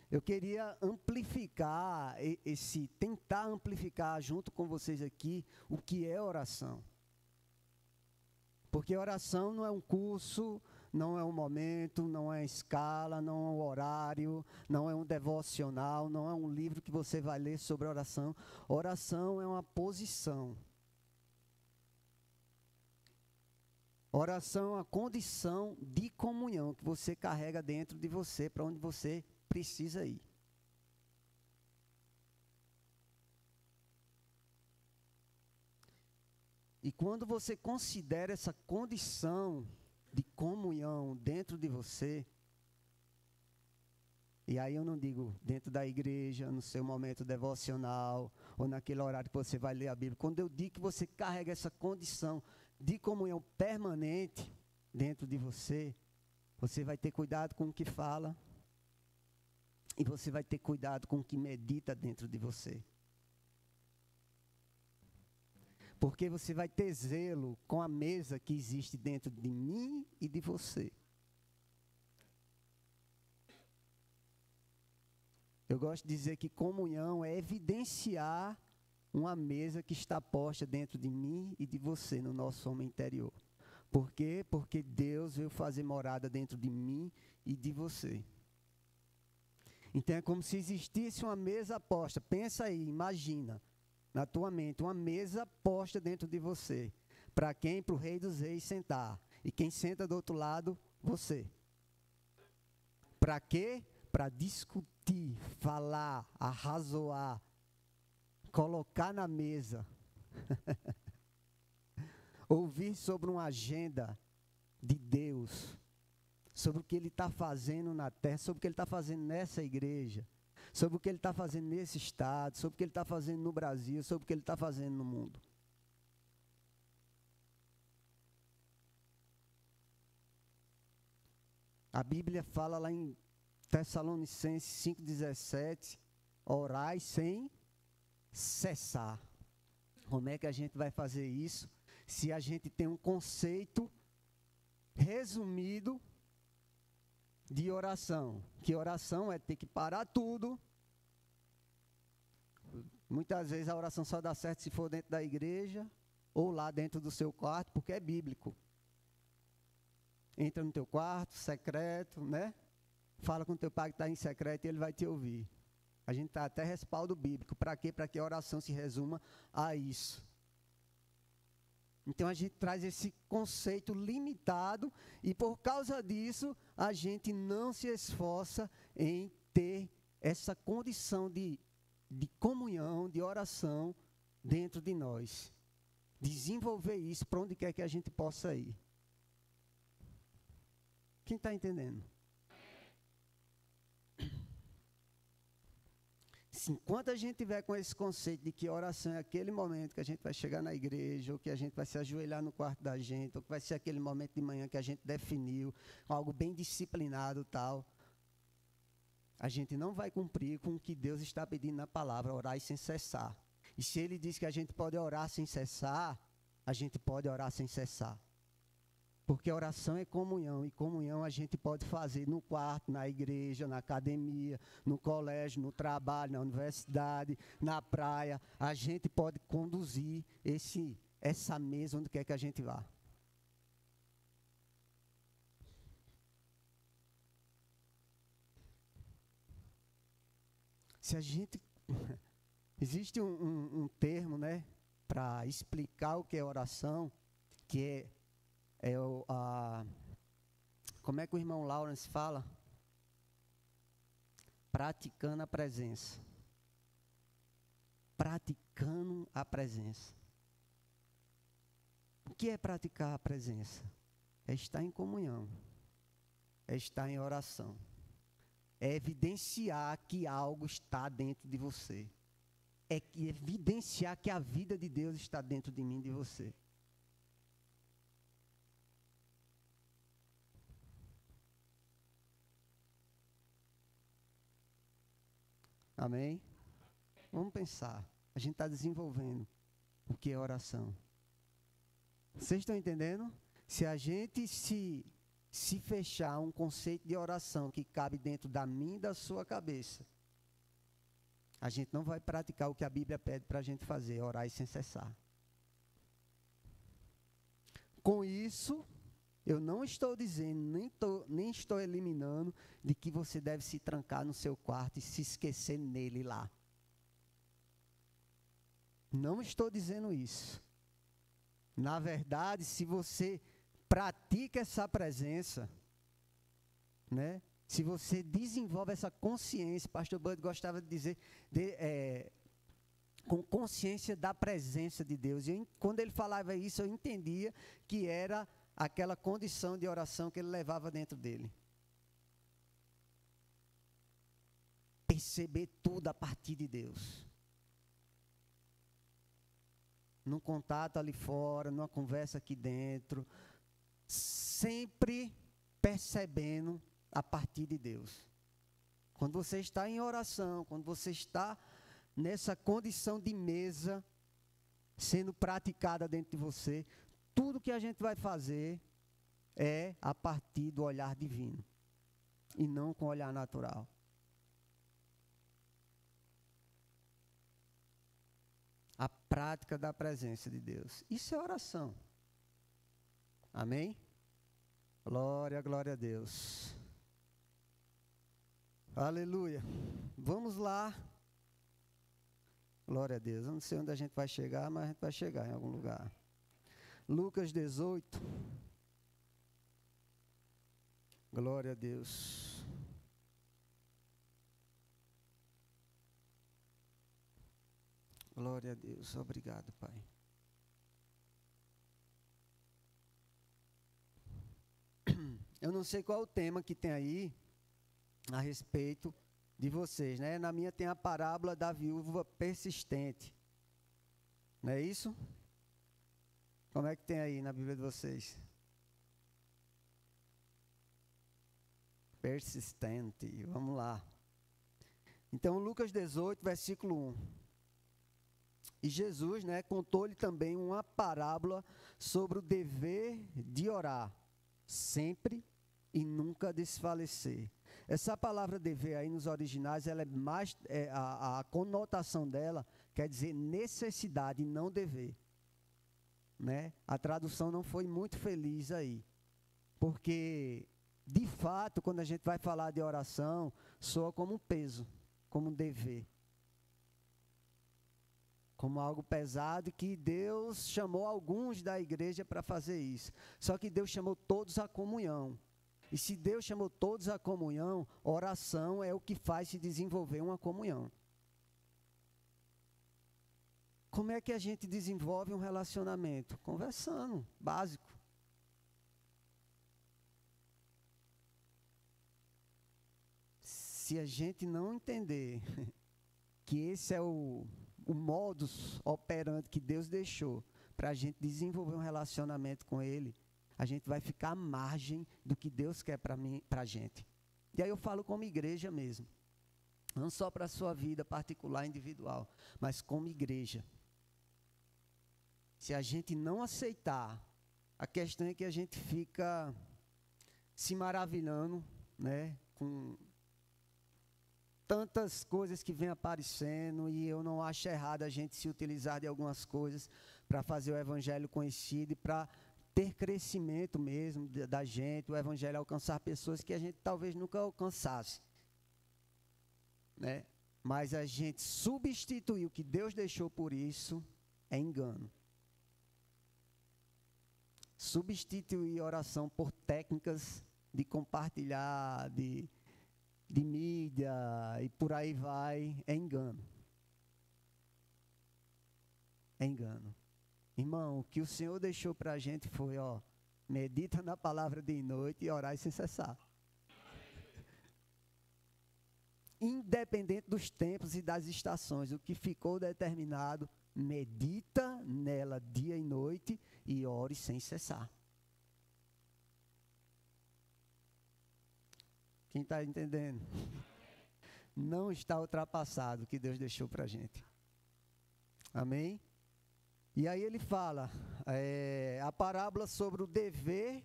Eu queria amplificar tentar amplificar junto com vocês aqui o que é oração. Porque oração não é um curso, não é um momento, não é escala, não é um horário, não é um devocional, não é um livro que você vai ler sobre oração. Oração é uma posição. Oração é uma condição de comunhão que você carrega dentro de você, para onde você precisa ir. E quando você considera essa condição de comunhão dentro de você, e aí eu não digo dentro da igreja, no seu momento devocional, ou naquele horário que você vai ler a Bíblia, quando eu digo que você carrega essa condição de comunhão permanente dentro de você, você vai ter cuidado com o que fala, e você vai ter cuidado com o que medita dentro de você. Porque você vai ter zelo com a mesa que existe dentro de mim e de você. Eu gosto de dizer que comunhão é evidenciar uma mesa que está posta dentro de mim e de você, no nosso homem interior. Por quê? Porque Deus veio fazer morada dentro de mim e de você. Então é como se existisse uma mesa posta. Pensa aí, imagina, na tua mente, uma mesa posta dentro de você. Para quem? Para o Rei dos Reis sentar. E quem senta do outro lado? Você. Para quê? Para discutir, falar, arrazoar, colocar na mesa. Ouvir sobre uma agenda de Deus, sobre o que Ele está fazendo na terra, sobre o que Ele está fazendo nessa igreja, sobre o que Ele está fazendo nesse estado, sobre o que Ele está fazendo no Brasil, sobre o que Ele está fazendo no mundo. A Bíblia fala lá em Tessalonicenses 5,17, orai sem cessar. Como é que a gente vai fazer isso? Se a gente tem um conceito resumido de oração. Que oração é ter que parar tudo. Muitas vezes a oração só dá certo se for dentro da igreja ou lá dentro do seu quarto, porque é bíblico. Entra no teu quarto, secreto, né? Fala com o teu pai que está em secreto e ele vai te ouvir. A gente está até respaldo bíblico. Para quê? Para que a oração se resuma a isso. Então a gente traz esse conceito limitado e por causa disso a gente não se esforça em ter essa condição de comunhão, de oração dentro de nós. Desenvolver isso para onde quer que a gente possa ir. Quem está entendendo? Enquanto a gente tiver com esse conceito de que oração é aquele momento que a gente vai chegar na igreja, ou que a gente vai se ajoelhar no quarto da gente, ou que vai ser aquele momento de manhã que a gente definiu, algo bem disciplinado e tal, a gente não vai cumprir com o que Deus está pedindo na palavra, orar sem cessar. E se Ele diz que a gente pode orar sem cessar, a gente pode orar sem cessar. Porque oração é comunhão, e comunhão a gente pode fazer no quarto, na igreja, na academia, no colégio, no trabalho, na universidade, na praia. A gente pode conduzir essa mesa onde quer que a gente vá. Se a gente... Existe um termo, né, para explicar o que é oração, que como é que o irmão Lawrence fala? Praticando a presença. Praticando a presença. O que é praticar a presença? É estar em comunhão. É estar em oração. É evidenciar que algo está dentro de você. É evidenciar que a vida de Deus está dentro de mim e de você. Amém? Vamos pensar. A gente está desenvolvendo o que é oração. Vocês estão entendendo? Se a gente se fechar um conceito de oração que cabe dentro da minha e da sua cabeça, a gente não vai praticar o que a Bíblia pede para a gente fazer, orar e sem cessar. Com isso, eu não estou dizendo, nem estou eliminando de que você deve se trancar no seu quarto e se esquecer nele lá. Não estou dizendo isso. Na verdade, se você pratica essa presença, né? Se você desenvolve essa consciência, pastor Bud gostava de dizer, com consciência da presença de Deus. E quando ele falava isso, eu entendia que era aquela condição de oração que ele levava dentro dele. Perceber tudo a partir de Deus. Num contato ali fora, numa conversa aqui dentro. Sempre percebendo a partir de Deus. Quando você está em oração, quando você está nessa condição de mesa, sendo praticada dentro de você, tudo que a gente vai fazer é a partir do olhar divino e não com o olhar natural. A prática da presença de Deus. Isso é oração. Amém? Glória, glória a Deus. Aleluia. Vamos lá. Glória a Deus. Eu não sei onde a gente vai chegar, mas a gente vai chegar em algum lugar. Lucas 18. Glória a Deus. Glória a Deus. Obrigado, Pai. Eu não sei qual é o tema que tem aí a respeito de vocês, né? Na minha tem a parábola da viúva persistente. Não é isso? Como é que tem aí na Bíblia de vocês? Persistente. Vamos lá. Então, Lucas 18, versículo 1. E Jesus, né, contou-lhe também uma parábola sobre o dever de orar, sempre e nunca desfalecer. Essa palavra dever aí nos originais, ela é mais, a conotação dela quer dizer necessidade e não dever. Né? A tradução não foi muito feliz aí, porque, de fato, quando a gente vai falar de oração, soa como um peso, como um dever. Como algo pesado, que Deus chamou alguns da igreja para fazer isso. Só que Deus chamou todos à comunhão. E se Deus chamou todos à comunhão, oração é o que faz se desenvolver uma comunhão. Como é que a gente desenvolve um relacionamento? Conversando, básico. Se a gente não entender que esse é o modus operandi que Deus deixou para a gente desenvolver um relacionamento com Ele, a gente vai ficar à margem do que Deus quer para a gente. E aí eu falo como igreja mesmo. Não só para a sua vida particular, individual, mas como igreja. Se a gente não aceitar, a questão é que a gente fica se maravilhando, né, com tantas coisas que vêm aparecendo, e eu não acho errado a gente se utilizar de algumas coisas para fazer o evangelho conhecido e para ter crescimento mesmo da gente, o evangelho alcançar pessoas que a gente talvez nunca alcançasse, né? Mas a gente substituir o que Deus deixou por isso é engano. Substituir oração por técnicas de compartilhar, de mídia e por aí vai, é engano. É engano. Irmão, o que o Senhor deixou para a gente foi, medita na palavra de noite e orai sem cessar. Independente dos tempos e das estações, o que ficou determinado, medita nela dia e noite e ore sem cessar. Quem está entendendo? Não está ultrapassado o que Deus deixou para a gente. Amém? E aí ele fala a parábola sobre o dever,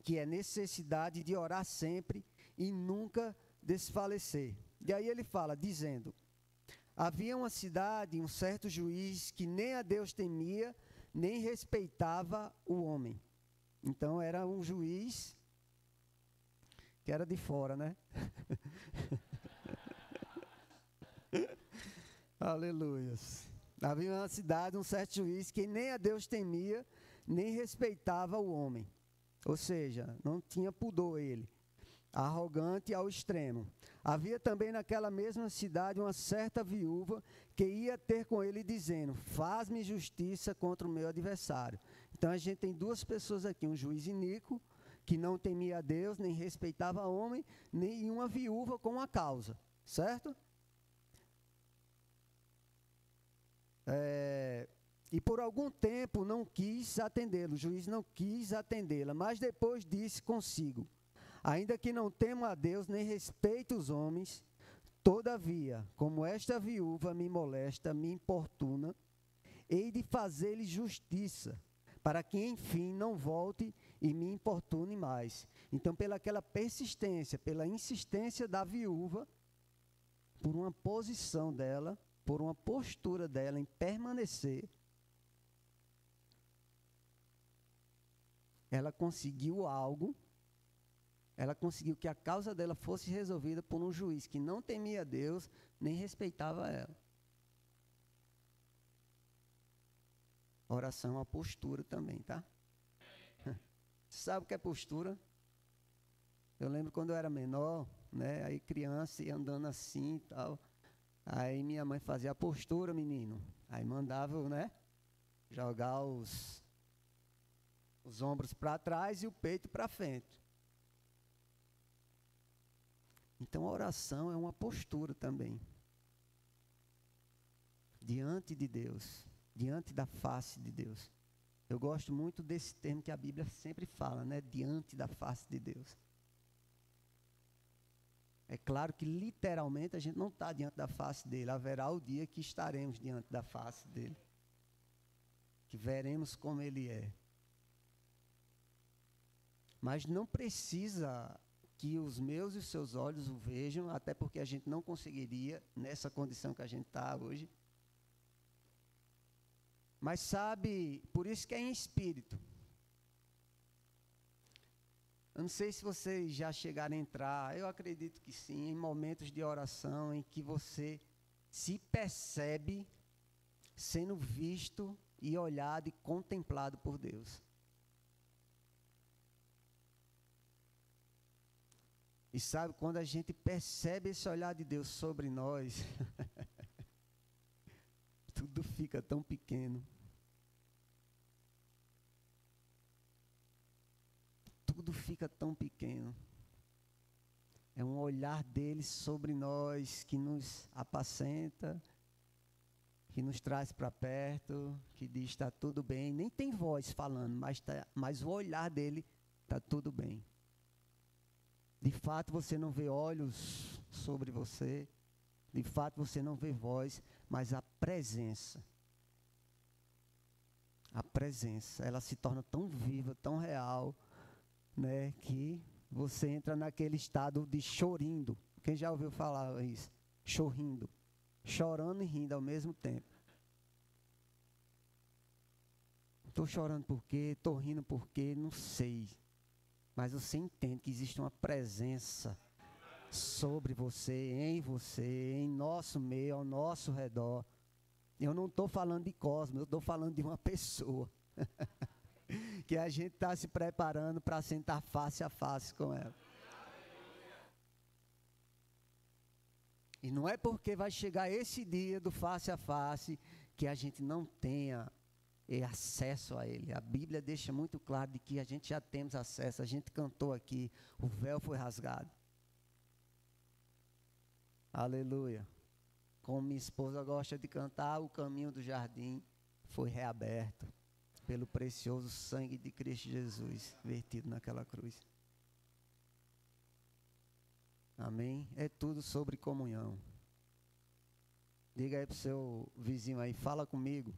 que é necessidade de orar sempre e nunca desfalecer. E aí ele fala, dizendo: havia uma cidade, um certo juiz, que nem a Deus temia, nem respeitava o homem. Então era um juiz que era de fora, né? Aleluias. Havia uma cidade, um certo juiz, que nem a Deus temia, nem respeitava o homem. Ou seja, não tinha pudor ele. Arrogante ao extremo. Havia também naquela mesma cidade uma certa viúva que ia ter com ele dizendo: faz-me justiça contra o meu adversário. Então a gente tem duas pessoas aqui, um juiz iníquo, que não temia a Deus, nem respeitava o homem, nem uma viúva com uma causa, certo? E por algum tempo não quis atendê-lo, o juiz não quis atendê-la, mas depois disse consigo: ainda que não temo a Deus, nem respeito os homens, todavia, como esta viúva me molesta, me importuna, hei de fazer-lhe justiça, para que enfim não volte e me importune mais. Então, pelaquela persistência, pela insistência da viúva, por uma posição dela, por uma postura dela em permanecer, ela conseguiu algo, ela conseguiu que a causa dela fosse resolvida por um juiz que não temia Deus, nem respeitava ela. Oração é uma postura também, tá? Sabe o que é postura? Eu lembro quando eu era menor, né? Aí criança ia andando assim e tal. Aí minha mãe fazia a postura, menino. Aí mandava, né? Jogar os ombros para trás e o peito para frente. Então a oração é uma postura também. Diante de Deus, diante da face de Deus. Eu gosto muito desse termo que a Bíblia sempre fala, né? Diante da face de Deus. É claro que literalmente a gente não está diante da face dele. Haverá o dia que estaremos diante da face dele. Que veremos como ele é. Mas não precisa que os meus e os seus olhos o vejam, até porque a gente não conseguiria nessa condição que a gente está hoje. Mas sabe, por isso que é em espírito. Eu não sei se vocês já chegaram a entrar, eu acredito que sim, em momentos de oração em que você se percebe sendo visto e olhado e contemplado por Deus. E sabe, quando a gente percebe esse olhar de Deus sobre nós, tudo fica tão pequeno. Tudo fica tão pequeno. É um olhar dele sobre nós que nos apacenta, que nos traz para perto, que diz está tudo bem. Nem tem voz falando, mas o olhar dele está tudo bem. De fato você não vê olhos sobre você, de fato você não vê voz, mas a presença, ela se torna tão viva, tão real, né, que você entra naquele estado de chorindo. Quem já ouviu falar isso? Chorrindo, chorando e rindo ao mesmo tempo. Estou chorando por quê? Estou rindo por quê? Não sei. Mas você entende que existe uma presença sobre você, em nosso meio, ao nosso redor. Eu não estou falando de cosmos, eu estou falando de uma pessoa. Que a gente está se preparando para sentar face a face com ela. E não é porque vai chegar esse dia do face a face que a gente não tenha acesso a ele. A Bíblia deixa muito claro de que a gente já temos acesso. A gente cantou aqui, o véu foi rasgado. Aleluia. Como minha esposa gosta de cantar, o caminho do jardim foi reaberto pelo precioso sangue de Cristo Jesus, vertido naquela cruz. Amém? É tudo sobre comunhão. Diga aí para o seu vizinho aí, fala comigo.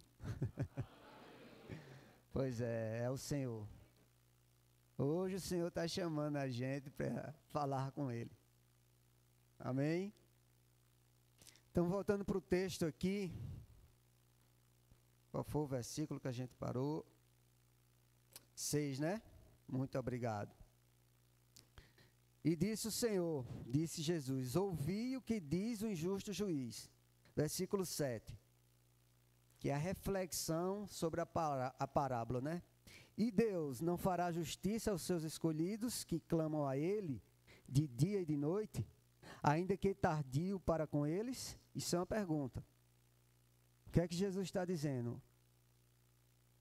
Pois é o Senhor. Hoje o Senhor está chamando a gente para falar com Ele. Amém? Então, voltando para o texto aqui. Qual foi o versículo que a gente parou? 6, né? Muito obrigado. E disse o Senhor, disse Jesus, ouvi o que diz o injusto juiz. Versículo 7. Que é a reflexão sobre a parábola, né? E Deus não fará justiça aos seus escolhidos que clamam a Ele de dia e de noite, ainda que tardio para com eles? Isso é uma pergunta. O que é que Jesus está dizendo?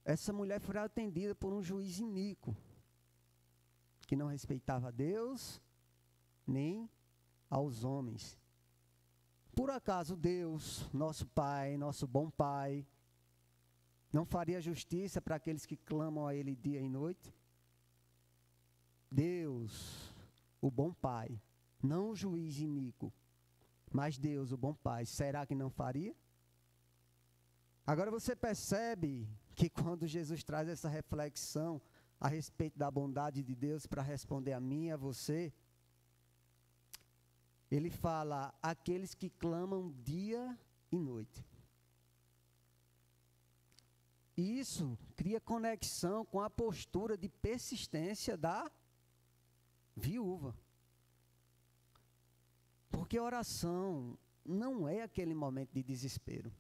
Essa mulher foi atendida por um juiz iníquo, que não respeitava a Deus, nem aos homens. Por acaso Deus, nosso Pai, nosso bom Pai, não faria justiça para aqueles que clamam a Ele dia e noite? Deus, o bom Pai, não o juiz iníquo, mas Deus, o bom Pai, será que não faria? Agora você percebe que quando Jesus traz essa reflexão a respeito da bondade de Deus para responder a mim e a você, Ele fala, aqueles que clamam dia e noite. E isso cria conexão com a postura de persistência da viúva. Porque oração não é aquele momento de desespero.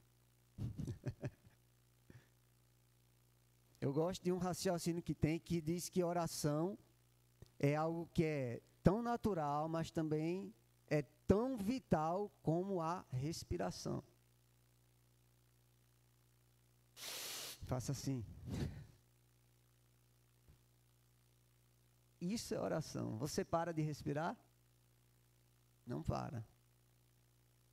Eu gosto de um raciocínio que diz que oração é algo que é tão natural, mas também é tão vital como a respiração. Faça assim. Isso é oração. Você para de respirar? Não para.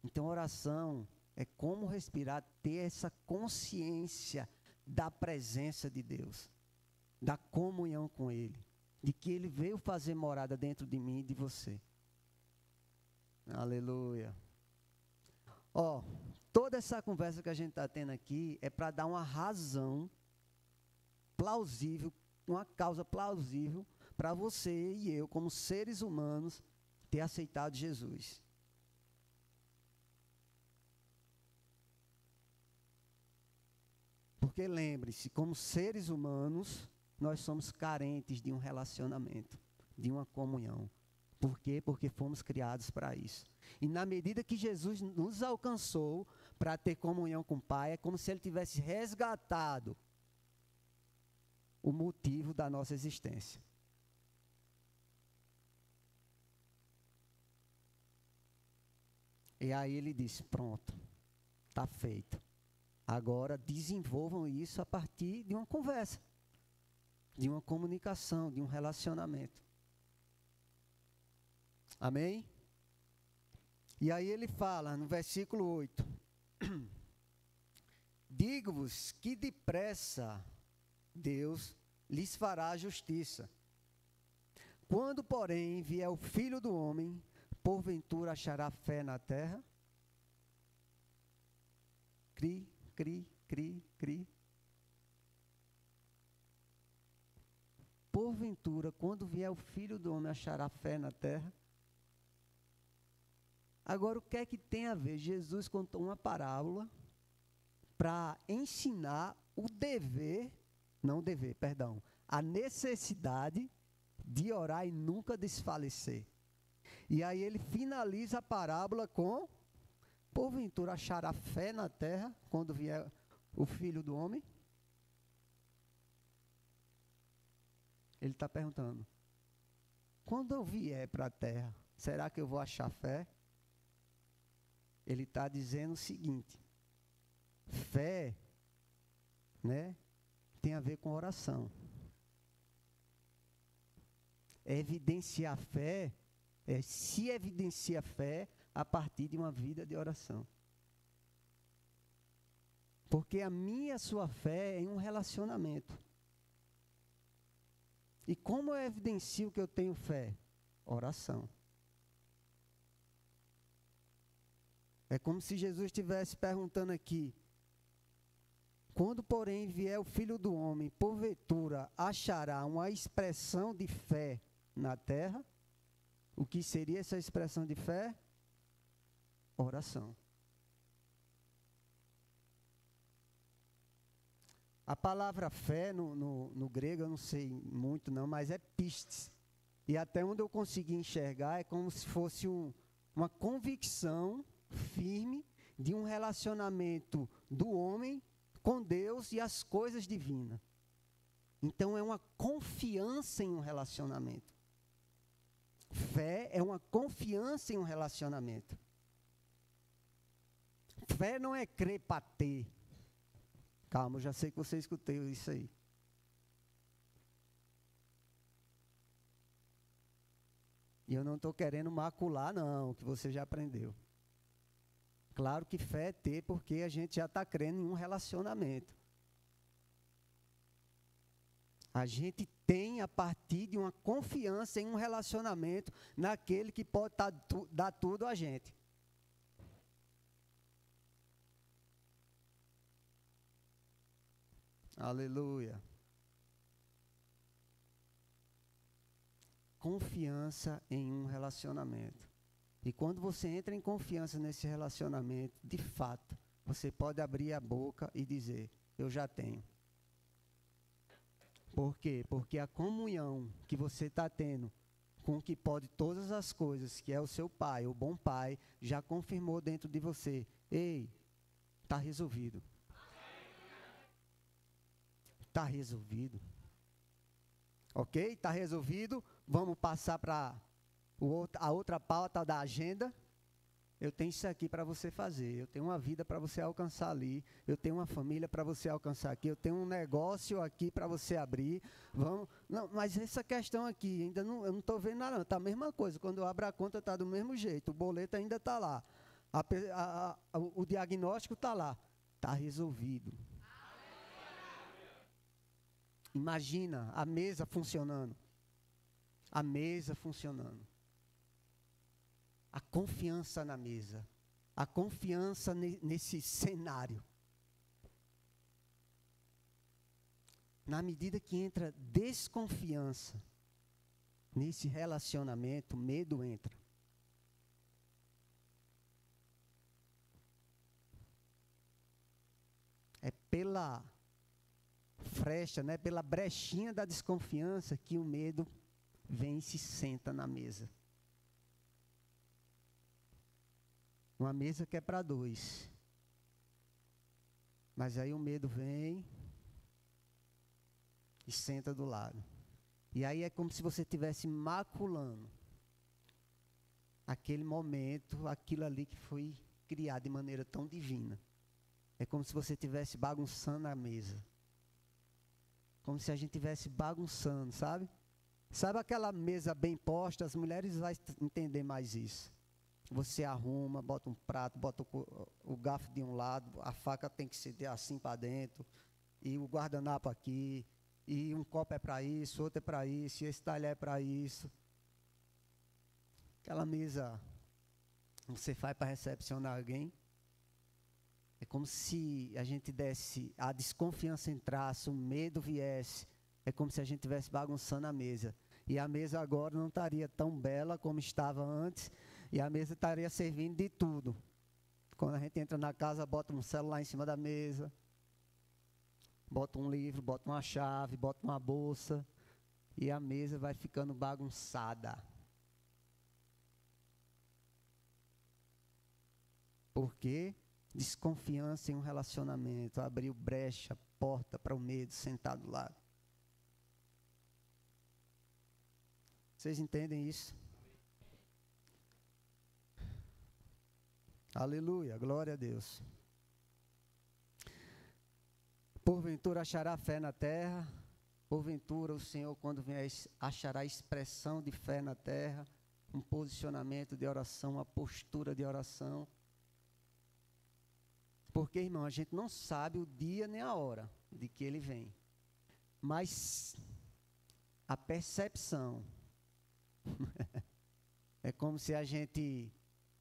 Então, oração é como respirar, ter essa consciência da presença de Deus, da comunhão com Ele, de que Ele veio fazer morada dentro de mim e de você. Aleluia. Ó, toda essa conversa que a gente está tendo aqui é para dar uma razão plausível, uma causa plausível para você e eu, como seres humanos, ter aceitado Jesus. Porque lembre-se, como seres humanos, nós somos carentes de um relacionamento, de uma comunhão. Por quê? Porque fomos criados para isso. E na medida que Jesus nos alcançou para ter comunhão com o Pai, é como se Ele tivesse resgatado o motivo da nossa existência. E aí Ele disse, pronto, está feito. Agora desenvolvam isso a partir de uma conversa, de uma comunicação, de um relacionamento. Amém? E aí ele fala no versículo 8: digo-vos que depressa Deus lhes fará justiça. Quando, porém, vier o Filho do Homem, porventura achará fé na terra? Cri, cri, cri, cri. Porventura, quando vier o Filho do Homem, achará fé na terra? Agora, o que é que tem a ver? Jesus contou uma parábola para ensinar a necessidade de orar e nunca desfalecer. E aí ele finaliza a parábola com: porventura achará fé na terra quando vier o Filho do Homem? Ele está perguntando: quando eu vier para a terra, será que eu vou achar fé? Ele está dizendo o seguinte: fé, né, tem a ver com oração. Evidenciar fé, se evidencia fé a partir de uma vida de oração. Porque a minha e a sua fé é em um relacionamento. E como eu evidencio que eu tenho fé? Oração. É como se Jesus estivesse perguntando aqui: quando, porém, vier o Filho do Homem, porventura achará uma expressão de fé na terra? O que seria essa expressão de fé? Oração. A palavra fé no grego, eu não sei muito não, mas é pistes. E até onde eu consegui enxergar, é como se fosse uma convicção firme de um relacionamento do homem com Deus e as coisas divinas. Então é uma confiança em um relacionamento. Fé é uma confiança em um relacionamento. Fé não é crer para ter. Calma, eu já sei que você escutou isso aí. E eu não estou querendo macular, não, o que você já aprendeu. Claro que fé é ter, porque a gente já está crendo em um relacionamento. A gente tem a partir de uma confiança em um relacionamento naquele que pode dar tudo a gente. Aleluia. Confiança em um relacionamento. E quando você entra em confiança nesse relacionamento, de fato, você pode abrir a boca e dizer: eu já tenho. Por quê? Porque a comunhão que você está tendo com o que pode todas as coisas, que é o seu Pai, o bom Pai, já confirmou dentro de você: ei, está resolvido. Está resolvido. Ok? Está resolvido. Vamos passar para a outra pauta da agenda. Eu tenho isso aqui para você fazer. Eu tenho uma vida para você alcançar ali. Eu tenho uma família para você alcançar aqui. Eu tenho um negócio aqui para você abrir. Vamos. Não, mas essa questão aqui, ainda não, eu não estou vendo nada. Está a mesma coisa. Quando eu abro a conta, está do mesmo jeito. O boleto ainda está lá. O diagnóstico está lá. Está resolvido. Imagina a mesa funcionando. A mesa funcionando. A confiança na mesa. A confiança nesse cenário. Na medida que entra desconfiança nesse relacionamento, medo entra. É pela frecha, né, pela brechinha da desconfiança que o medo vem e se senta na mesa. Uma mesa que é para dois. Mas aí o medo vem e senta do lado. E aí é como se você estivesse maculando aquele momento, aquilo ali que foi criado de maneira tão divina. É como se você estivesse bagunçando a mesa. Como se a gente estivesse bagunçando, sabe? Sabe aquela mesa bem posta? As mulheres vão entender mais isso. Você arruma, bota um prato, bota o garfo de um lado, a faca tem que ser assim para dentro, e o guardanapo aqui, e um copo é para isso, outro é para isso, e esse talher é para isso. Aquela mesa você faz para recepcionar alguém. É como se a gente desse, a desconfiança entrasse, o medo viesse. É como se a gente estivesse bagunçando a mesa. E a mesa agora não estaria tão bela como estava antes. E a mesa estaria servindo de tudo. Quando a gente entra na casa, bota um celular em cima da mesa. Bota um livro, bota uma chave, bota uma bolsa. E a mesa vai ficando bagunçada. Por quê? Desconfiança em um relacionamento, abriu brecha, porta para o medo, sentar do lado. Vocês entendem isso? Aleluia, glória a Deus. Porventura achará fé na terra, porventura o Senhor, quando vier, achará expressão de fé na terra, um posicionamento de oração, uma postura de oração. Porque, irmão, a gente não sabe o dia nem a hora de que ele vem. Mas a percepção é como se a gente...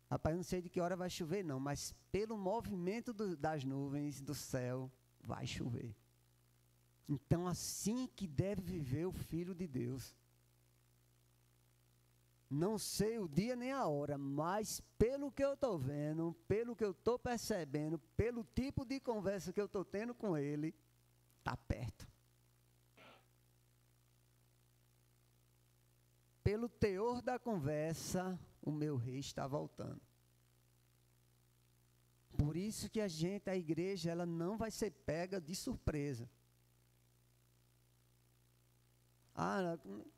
Rapaz, eu não sei de que hora vai chover, não, mas pelo movimento das nuvens do céu, vai chover. Então, assim que deve viver o Filho de Deus. Não sei o dia nem a hora, mas pelo que eu estou vendo, pelo que eu estou percebendo, pelo tipo de conversa que eu estou tendo com ele, está perto. Pelo teor da conversa, o meu rei está voltando. Por isso que a igreja, ela não vai ser pega de surpresa.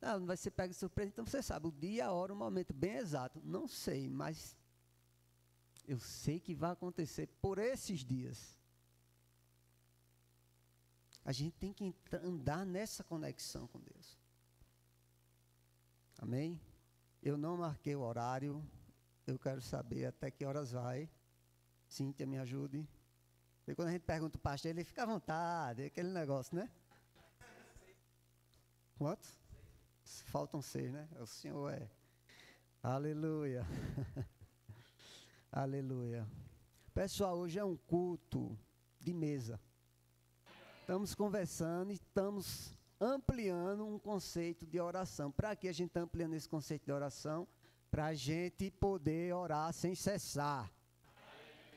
Não vai ser pega de surpresa, então você sabe o dia, a hora, o momento bem exato. Não sei, mas eu sei que vai acontecer por esses dias. A gente tem que andar nessa conexão com Deus. Amém? Eu não marquei o horário, eu quero saber até que horas vai. Cíntia, me ajude. E quando a gente pergunta o pastor, ele fica à vontade, aquele negócio, né? Quantos? Faltam 6, né? O Senhor é. Aleluia. Aleluia. Pessoal, hoje é um culto de mesa. Estamos conversando e estamos ampliando um conceito de oração. Para que a gente está ampliando esse conceito de oração? Para a gente poder orar sem cessar.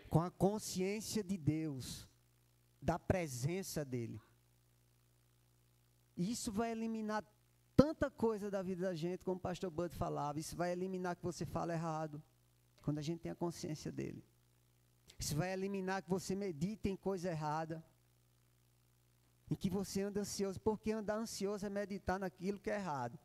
com a consciência de Deus, da presença dEle. E isso vai eliminar tanta coisa da vida da gente, como o pastor Bud falava. Isso vai eliminar que você fala errado, quando a gente tem a consciência dEle. Isso vai eliminar que você medite em coisa errada, em que você anda ansioso, porque andar ansioso é meditar naquilo que é errado.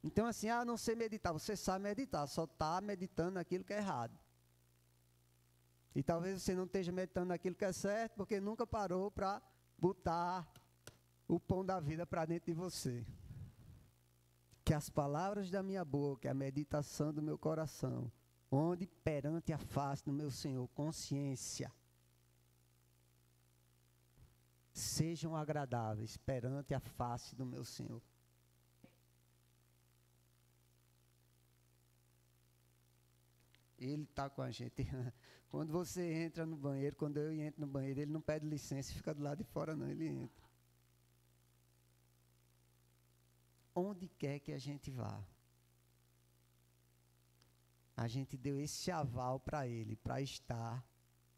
Então assim, não sei meditar, você sabe meditar, só está meditando naquilo que é errado. E talvez você não esteja meditando naquilo que é certo, porque nunca parou para botar o pão da vida para dentro de você. Que as palavras da minha boca, a meditação do meu coração, onde perante a face do meu Senhor, consciência, sejam agradáveis perante a face do meu Senhor. Ele está com a gente. Quando você entra no banheiro, quando eu entro no banheiro, ele não pede licença e fica do lado de fora, não, ele entra. Onde quer que a gente vá, a gente deu esse aval para ele, para estar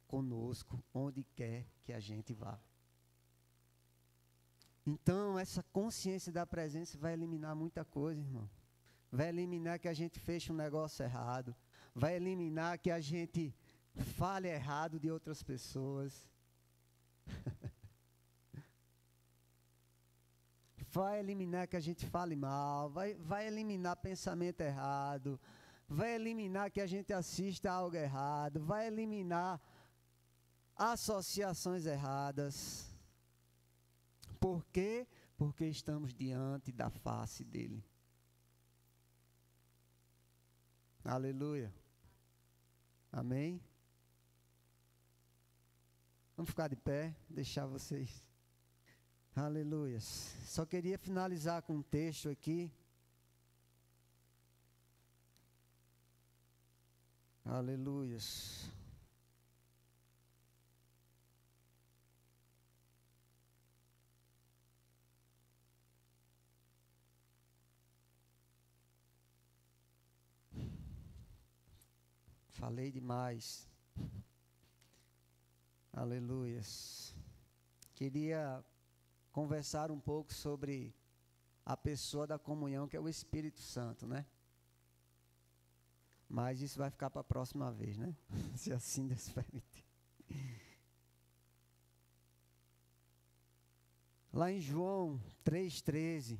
conosco, onde quer que a gente vá. Então, essa consciência da presença vai eliminar muita coisa, irmão. Vai eliminar que a gente feche um negócio errado. Vai eliminar que a gente fale errado de outras pessoas. Vai eliminar que a gente fale mal. Vai eliminar pensamento errado. Vai eliminar que a gente assista a algo errado. Vai eliminar associações erradas. Por quê? Porque estamos diante da face dele. Aleluia. Amém? Vamos ficar de pé, deixar vocês. Aleluia. Só queria finalizar com um texto aqui. Aleluia. Falei demais. Aleluias. Queria conversar um pouco sobre a pessoa da comunhão, que é o Espírito Santo, né? Mas isso vai ficar para a próxima vez, né? Se assim Deus permitir. Lá em João 3,13,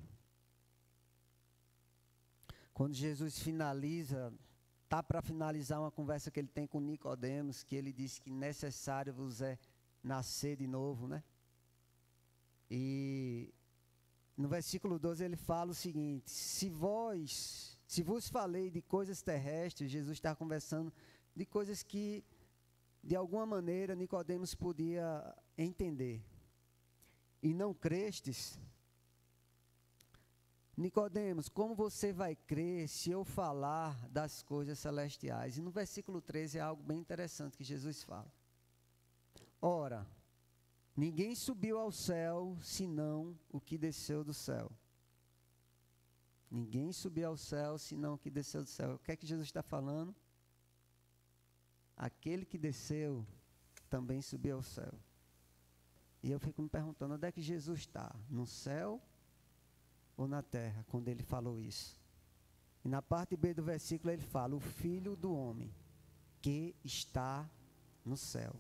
quando Jesus finaliza, está para finalizar uma conversa que ele tem com Nicodemos, que ele diz que necessário vos é nascer de novo, né? E no versículo 12 ele fala o seguinte: se vos falei de coisas terrestres, Jesus está conversando de coisas que de alguma maneira Nicodemos podia entender, e não crestes, Nicodemos, como você vai crer se eu falar das coisas celestiais? E no versículo 13 é algo bem interessante que Jesus fala. Ora, ninguém subiu ao céu, senão o que desceu do céu. Ninguém subiu ao céu, senão o que desceu do céu. O que é que Jesus está falando? Aquele que desceu, também subiu ao céu. E eu fico me perguntando, onde é que Jesus está? No céu ou na terra, quando ele falou isso? E na parte B do versículo ele fala, o Filho do Homem, que está no céu.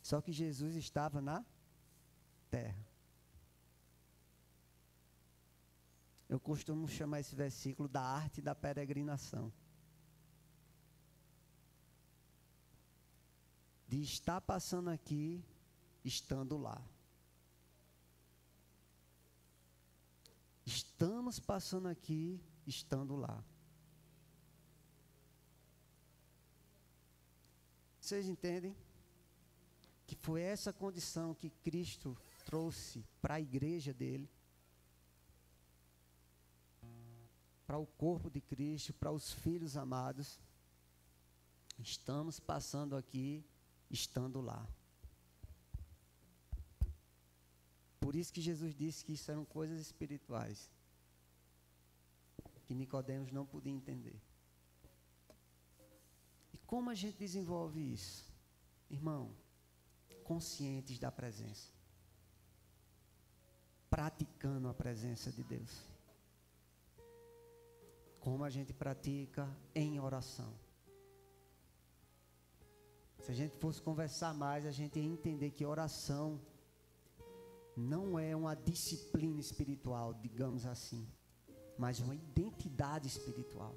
Só que Jesus estava na terra. Eu costumo chamar esse versículo da arte da peregrinação. De estar passando aqui, estando lá. Estamos passando aqui, estando lá. Vocês entendem? Que foi essa condição que Cristo trouxe para a igreja dele, para o corpo de Cristo, para os filhos amados. Estamos passando aqui, estando lá. Por isso que Jesus disse que isso eram coisas espirituais, que Nicodemos não podia entender. Como a gente desenvolve isso? Irmão, conscientes da presença. Praticando a presença de Deus. Como a gente pratica em oração. Se a gente fosse conversar mais, a gente ia entender que oração não é uma disciplina espiritual, digamos assim, mas uma identidade espiritual.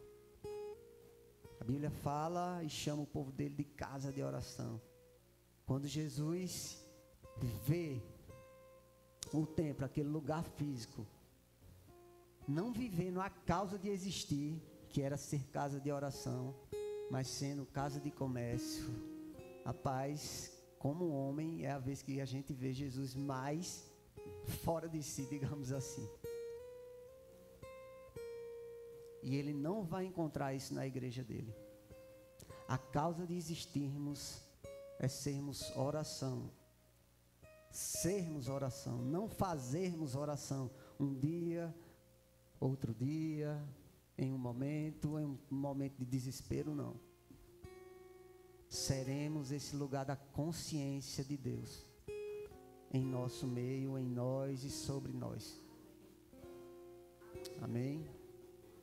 A Bíblia fala e chama o povo dele de casa de oração. Quando Jesus vê o templo, aquele lugar físico, não vivendo a causa de existir, que era ser casa de oração, mas sendo casa de comércio, rapaz, como homem, é a vez que a gente vê Jesus mais fora de si, digamos assim. E ele não vai encontrar isso na igreja dele. A causa de existirmos é sermos oração. Sermos oração, não fazermos oração um dia, outro dia, em um momento de desespero, não. Seremos esse lugar da consciência de Deus em nosso meio, em nós e sobre nós. Amém?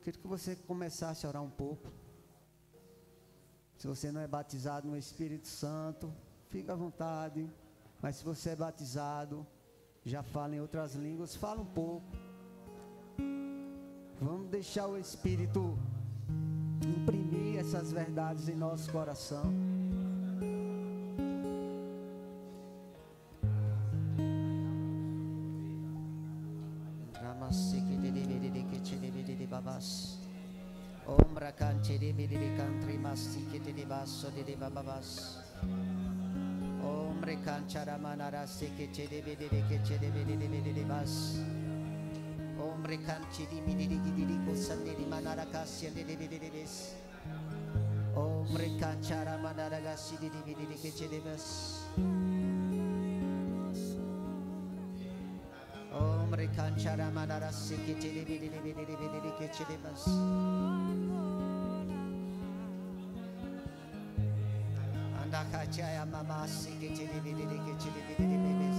Queria que você começasse a orar um pouco. Se você não é batizado no Espírito Santo, fica à vontade. Mas se você é batizado, já fala em outras línguas, fala um pouco. Vamos deixar o Espírito imprimir essas verdades em nosso coração. Ombra cantere bidiri cantri masiki de basso de babas. Ombre canchara manara seke chede bidiri ke chede bidiri bas. Ombre canchiri bidiri gidiri kosandiri manara kasya de bidiri bes. Ombre canchara manara gasi de bidiri ke chede bas. Ombre canchara manara seke chede bidiri ke chede bas. Kachaya mama sike chili bidiri ke chili bidiri bebes.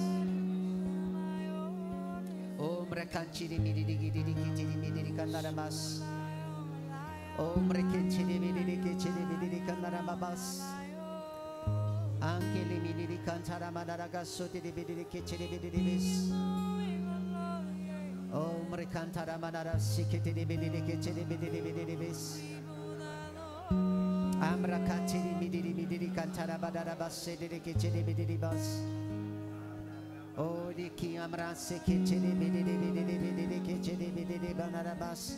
Ombre kanchiri bidiri gidiri ke chili bidiri kandara mas. Ombre ke chili bidiri ke chili bidiri kandara babas. Angeli bidiri kantara manara gaso de bidiri ke chili bidiri bes. Ombre kantara manara sike chili bidiri ke chili bidiri bes. Amra kachiri bidiri kantara badara basse de ke chede bidiri bas. O di ki amra se ke chede bidiri ke chede bidiri banara bas.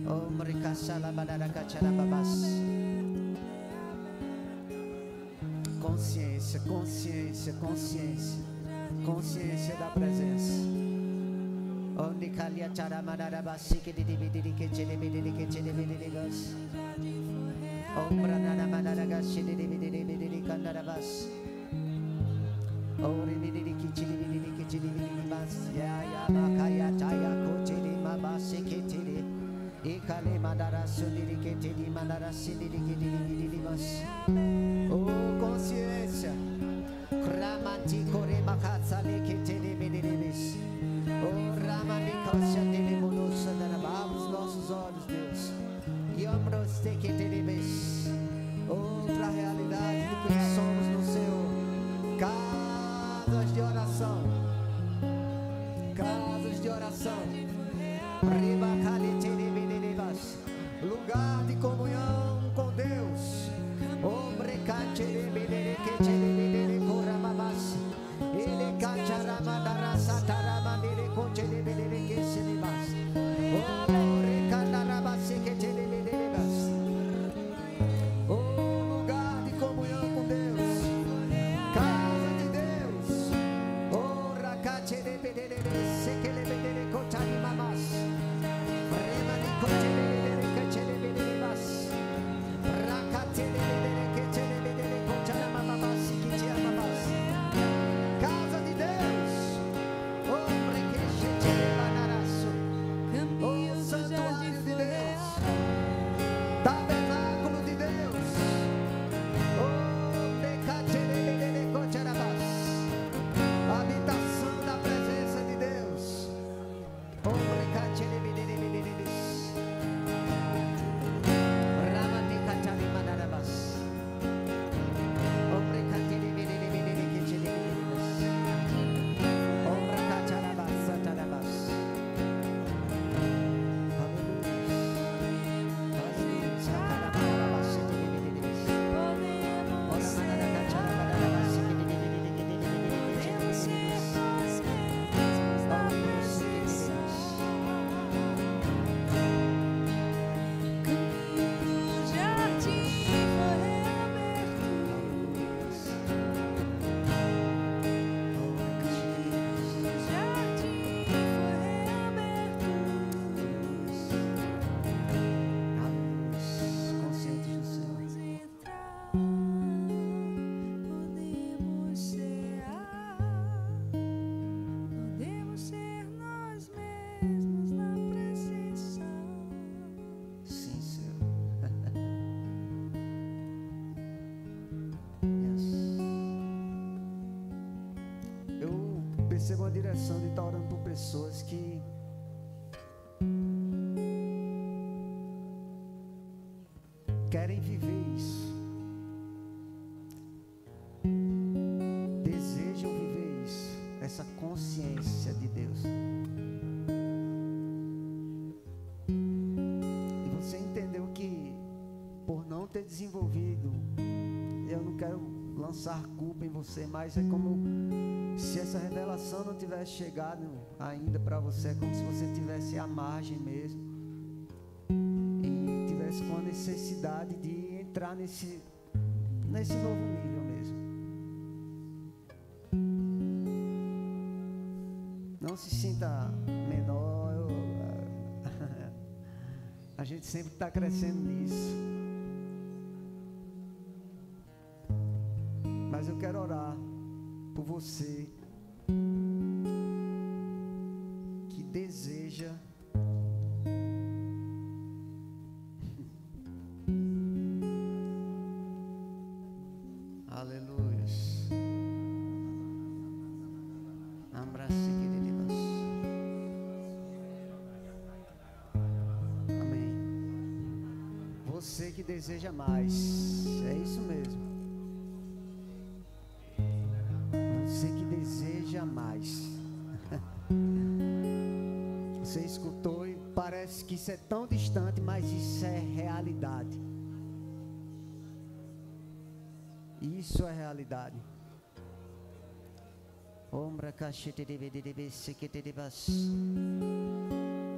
O mrikasala badara kachara babas. Consciência, consciência, consciência, consciência da presença. Onde calia chara manara basi que de bidiri que chede bidiri bas. Ombra nana manara gashi de bidiri kandara bas. Ori bidiri que chede bidiri bas. Ya makaya chaya ko chede mabasi que chede. E kale mandara sundiri que chede mandara sindiri que bidiri bas. Oh consciência. Kramanti kore makatsa le que chede bidiri bas. Oh Ramanicosa dele monosa darabava os nossos olhos, Deus. E ambros te que te debes. Outra realidade do que somos no Senhor. Casas de oração. Casas de oração. Lugar de comunhão com Deus. recebo uma direção de estar orando por pessoas que querem viver isso, desejam viver isso, essa consciência de Deus. E você entendeu que por não ter desenvolvido, eu não quero lançar culpa em você, mas é como se essa revelação não tivesse chegado ainda para você, é como se você tivesse à margem mesmo e tivesse com a necessidade de entrar nesse novo nível mesmo. Não se sinta menor, a gente sempre está crescendo nisso. Mas eu quero orar por você que deseja aleluia. Amém. Você que deseja mais, é isso mesmo. Você que deseja mais. Você escutou e parece que isso é tão distante, mas isso é realidade. Isso é realidade. Ombra cachete de bebê sequete de bas.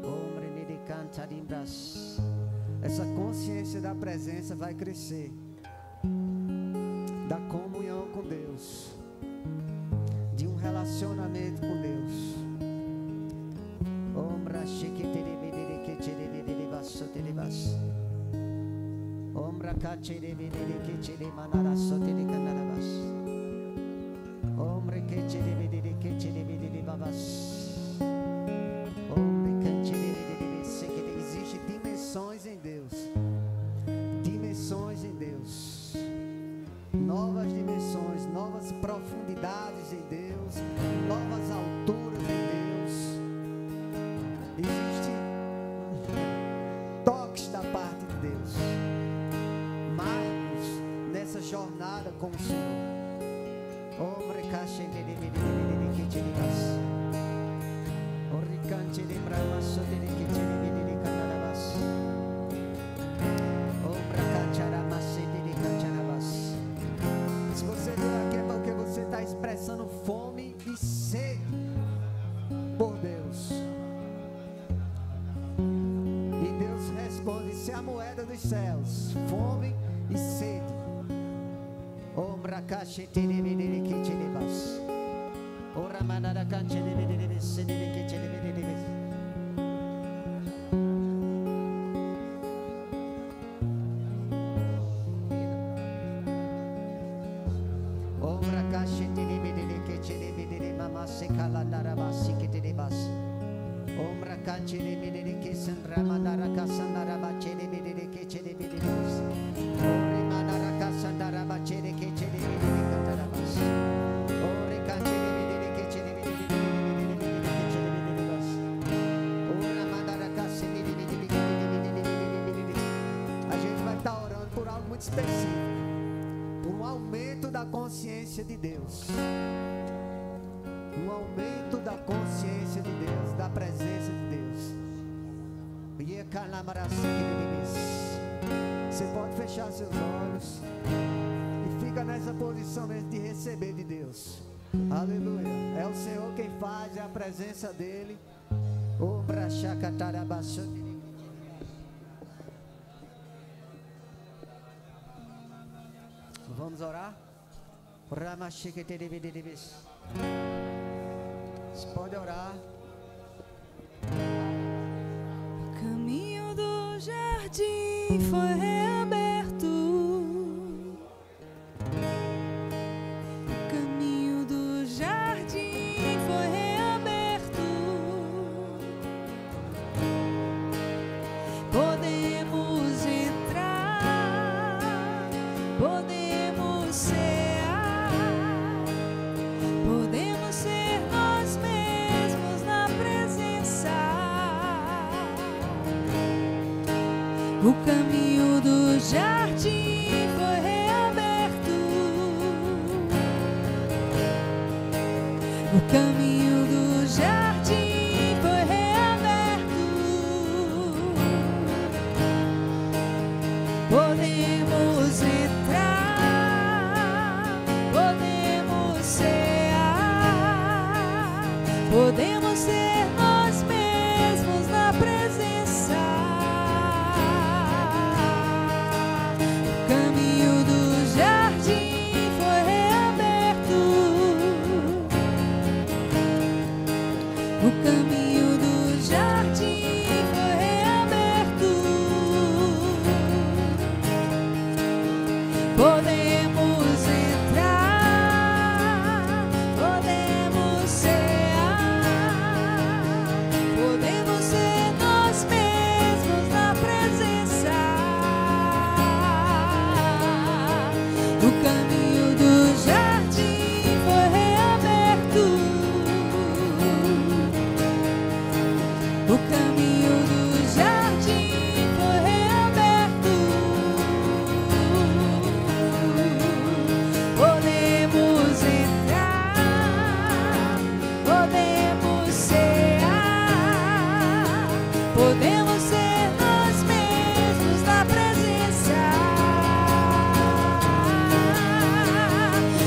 Ombra nele canta de bras. Essa consciência da presença vai crescer, da comunhão com Deus, de um relacionamento com Deus. Ombra chequete de bebê que te de bebê basote de bas. Ombra cache de bebê que te de manara sote de canarabas. Ombra que te de bebê que te de bebê babas. Ombra cache de bebê sequete. Existem dimensões em Deus, dimensões em Deus, novas dimensões, novas profundidades em Deus, novas alturas em Deus. Existem toques da parte de Deus, marcos nessa jornada com o Senhor. Ombre caixa de que te ligas, oricante de bramaço de que te de canarabas, ombre cacharamasse de cacharabas. Se você veio aqui é porque você está expressando fome e sede por Deus. E Deus responde: isso é a moeda dos céus, fome e sede. Ombra caixa de que te levas. Ora mandara caixa de que te levas. Ombra caixa de que te levas. Mama se calandara basi que te levas. Ombra caixa de que se ramandara casandara bache de que te levas. Ore mandara casandara bache de que te levas. Ore caixa de que te levas. Ora mandara caixa de. A gente vai estar orando por algo muito específico, por um aumento da consciência de Deus. Um aumento da consciência de Deus, da presença de Deus. Você pode fechar seus olhos e fica nessa posição mesmo de receber de Deus. Aleluia. É o Senhor quem faz, é a presença dEle. Vamos orar? Você pode orar. O caminho do jardim foi reaberto. O caminho do jardim foi reaberto. Podemos entrar, podemos cear, podemos ser nós mesmos. O caminho do jardim foi reaberto. O caminho do jardim foi reaberto. Podemos entrar, podemos cear, podemos ser nós mesmos na presença. O caminho do jardim foi reaberto. O caminho do jardim foi reaberto. Podemos entrar, podemos cear, podemos ser nós mesmos na presença. O caminho do jardim foi reaberto. O caminho do jardim foi reaberto. Podemos entrar, podemos cear, podemos ser nós mesmos na presença.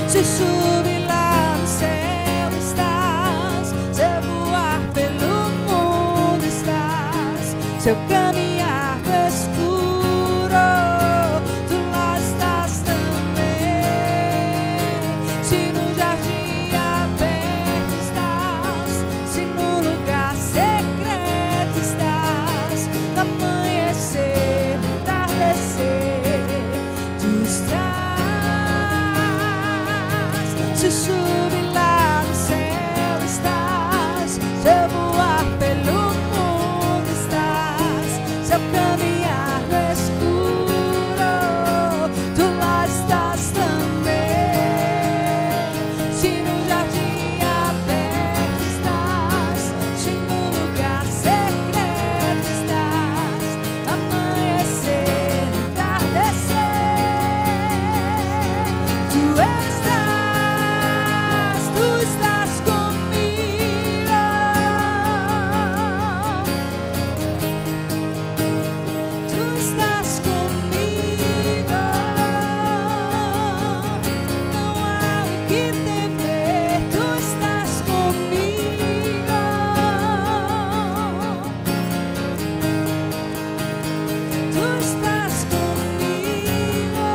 Se subir lá no céu estás, se voar pelo mundo estás, se eu caminhar no escuro, tu lá estás também. Se no jardim aberto estás, se no lugar secreto estás, no amanhecer, no entardecer, tu estás. Se subir lá no céu estás, se eu voar pelo mundo estás, se eu caminhar no escuro, tu lá estás também. Se no jardim aberto estás, se no lugar secreto estás, no amanhecer, no entardecer, tu estás comigo. Tu estás comigo. Não há o que temer. Tu estás comigo. Tu estás comigo.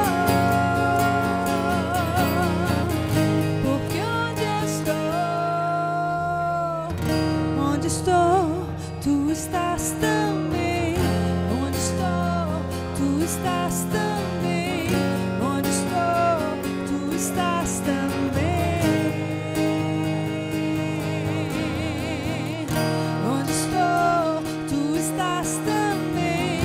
Porque onde estou, tu estás também. Onde estou, tu estás também. Onde estou, tu estás também. Onde estou, tu estás também.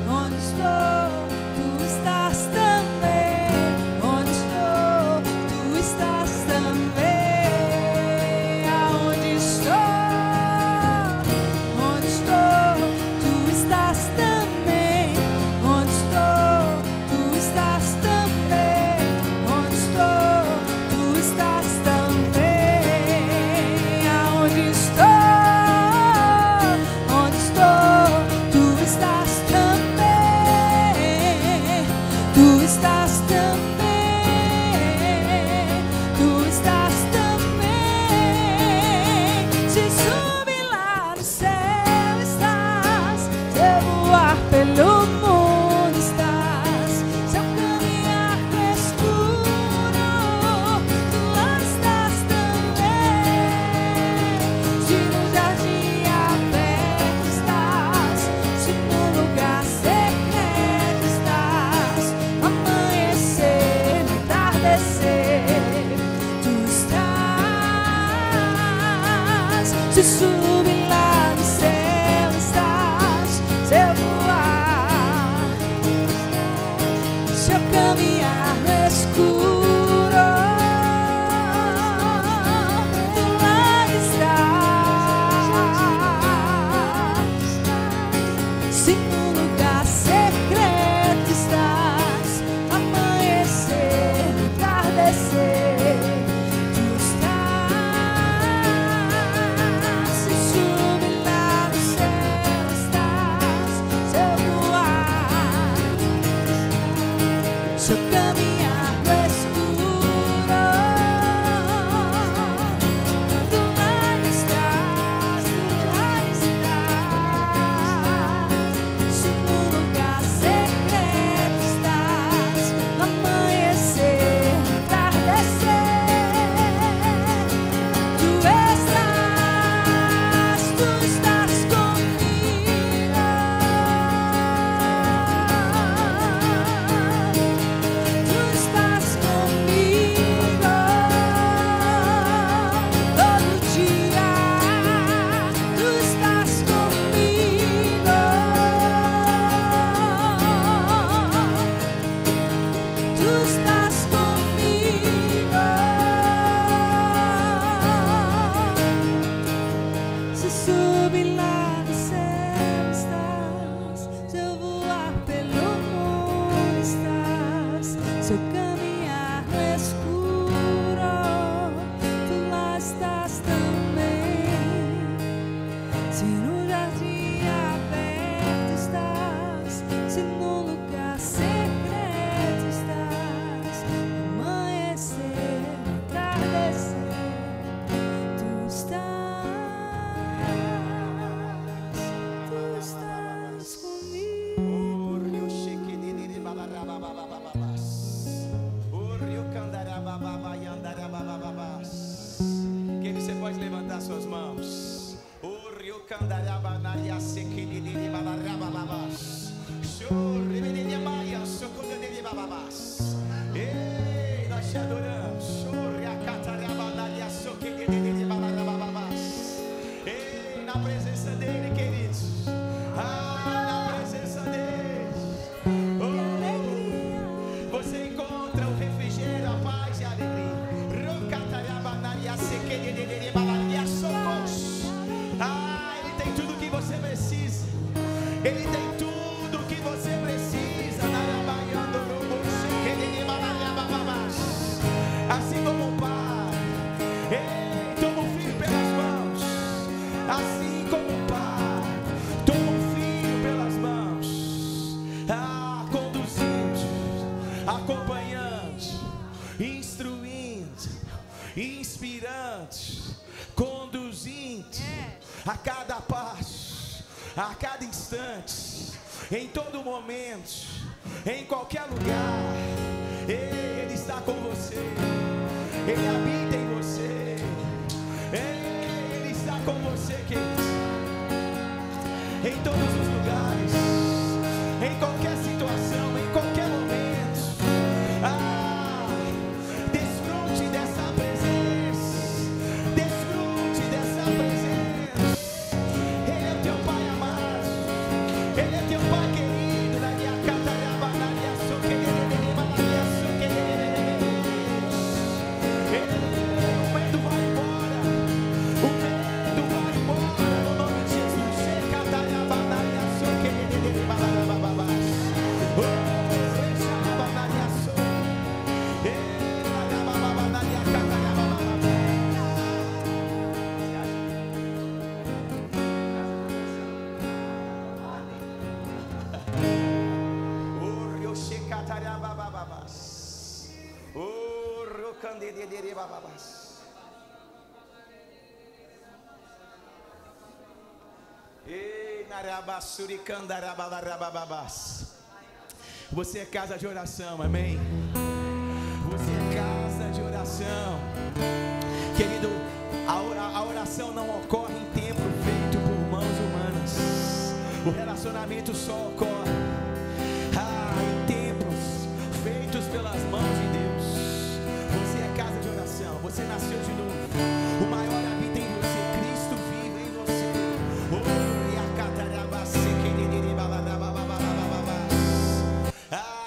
Onde estou, tu estás também. Onde estou, tu estás também. Aonde estou, tu estás também. Onde estou, tu estás também. Onde estou, tu estás também. Aonde estou, tu estás também. Tu estás também. Tu estás também. Se subir lá no céu estás, se eu voar pelo mundo estás, se eu caminhar no escuro, tu lá estás também. Se no jardim aberto estás, se no lugar secreto estás, no amanhecer, no entardecer, tu estás. Se subir lá no céu estás, se eu voar, se eu caminhar no escuro, tu lá estás. Se no lugar secreto Quem você pode levantar suas mãos? Ei, nós te adoramos. Ei, na presença dele, queridos. Na presença dele. Você encontra o refrigério, a paz e a alegria. Ele tem tudo que você precisa. Ele tem tudo que você precisa. Assim como o Pai toma o filho pelas mãos, assim como o Pai toma o filho pelas mãos, conduzindo, acompanhando, instruindo, inspirando, conduzindo a cada passo, a cada instante, em todo momento, em qualquer lugar. Ele está com você, Ele habita em você, Ele está com você, querido, em todos os lugares, em qualquer situação, em qualquer momento. Desfrute dessa presença, desfrute dessa presença. Ele é teu Pai amado, Ele é teu Pai querido. O medo vai embora, o medo vai embora, no nome de Jesus. Você é casa de oração, amém? Você é casa de oração. Querido, a oração não ocorre em templo feito por mãos humanas. O relacionamento só ocorre em templos feitos pelas mãos de Deus. Você é casa de oração. Você nasceu de novo. O maior habita em você. Cristo vive em você.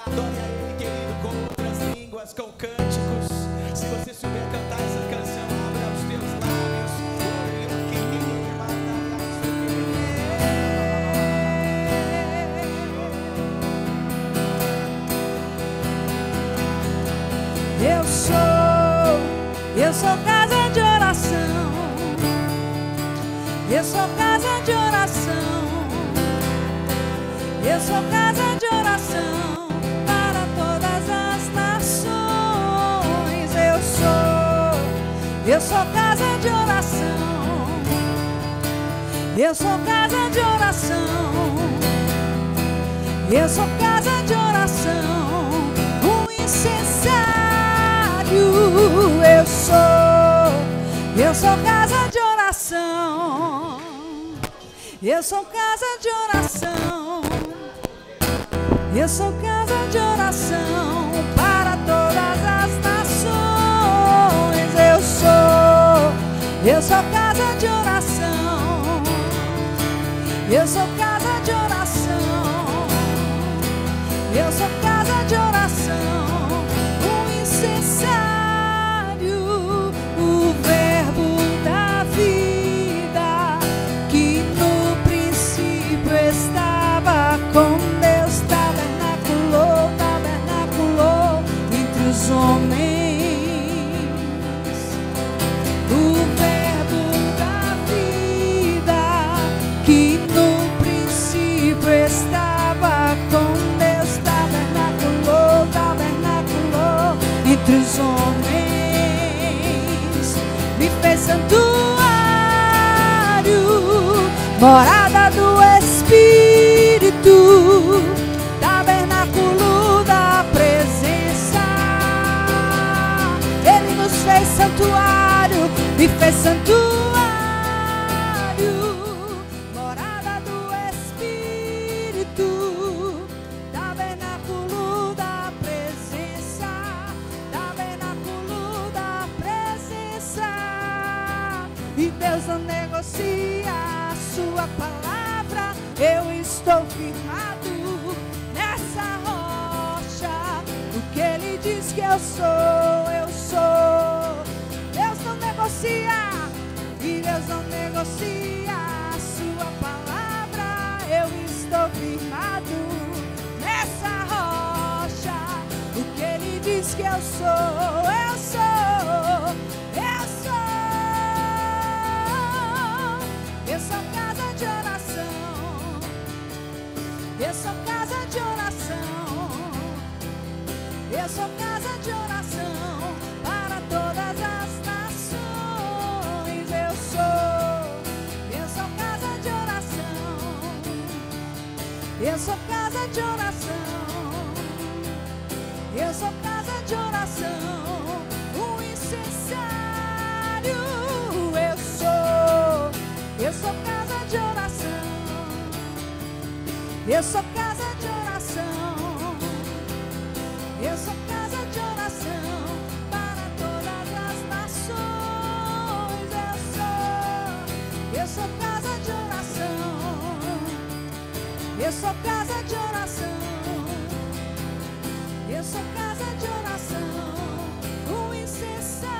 Adore a Ele, querido, com outras línguas, com cânticos. Se você souber cantar essa canção, abra os teus lábios. Eu sou casa de oração. Eu sou casa de oração. Eu sou casa de oração para todas as nações. Eu sou casa de oração. Eu sou casa de oração. Eu sou casa de oração. Um incensário. Eu sou casa de oração. Eu sou casa de oração. Eu sou casa de oração para todas as nações. Eu sou casa de oração. Eu sou casa de oração. Eu sou casa de oração. Um incensário, o verbo da vida que no princípio estava com Deus, tabernaculou entre os homens. O verbo da vida que no princípio estava com Deus, tabernaculou entre os homens. Me fez santuário, morada do Espírito, tabernáculo da presença. Ele nos fez santuário, santuário, me fez santuário, morada do Espírito, tabernáculo da presença, tabernáculo da presença. E Deus não negocia a sua palavra, eu estou firmado nessa rocha. O que Ele diz que eu sou, eu sou. Deus não negocia, e Deus não negocia a sua palavra, eu estou firmado nessa rocha. O que Ele diz que eu sou, eu sou, eu sou. Eu sou casa de oração, eu sou casa de oração, eu sou casa de oração para todas as nações. Eu sou casa de oração, eu sou casa de oração, eu sou casa de oração, um incensário. Eu sou casa de oração, eu sou casa de oração, eu sou casa de oração para todas as nações. Eu sou casa de oração, eu sou casa de oração, eu sou casa de oração, um incensário.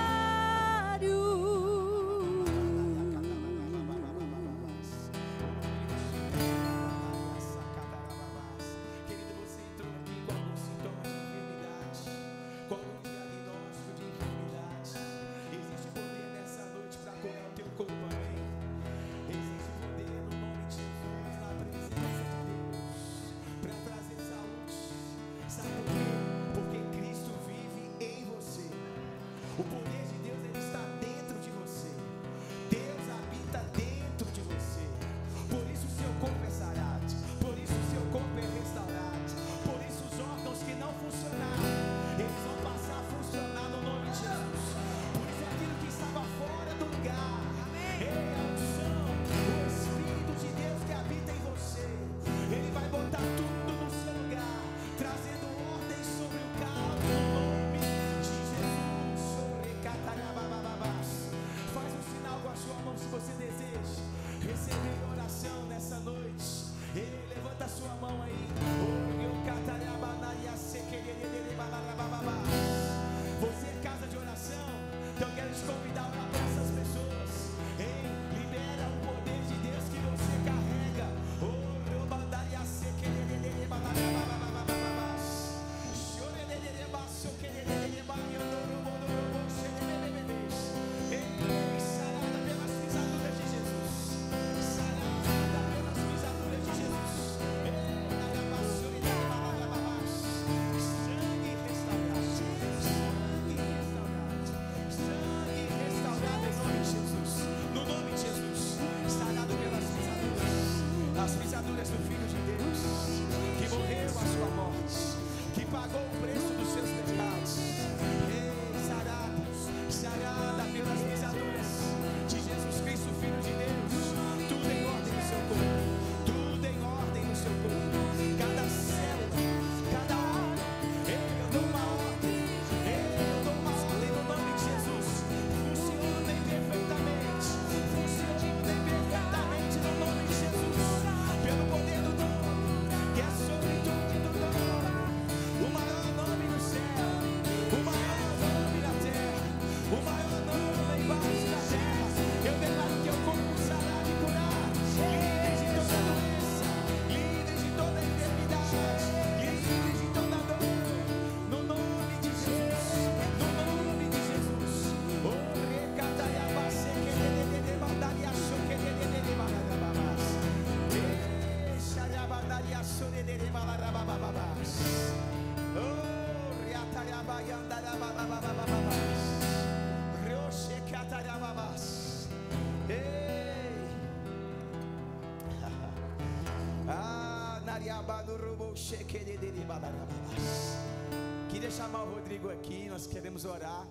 Queria chamar o Rodrigo aqui, nós queremos orar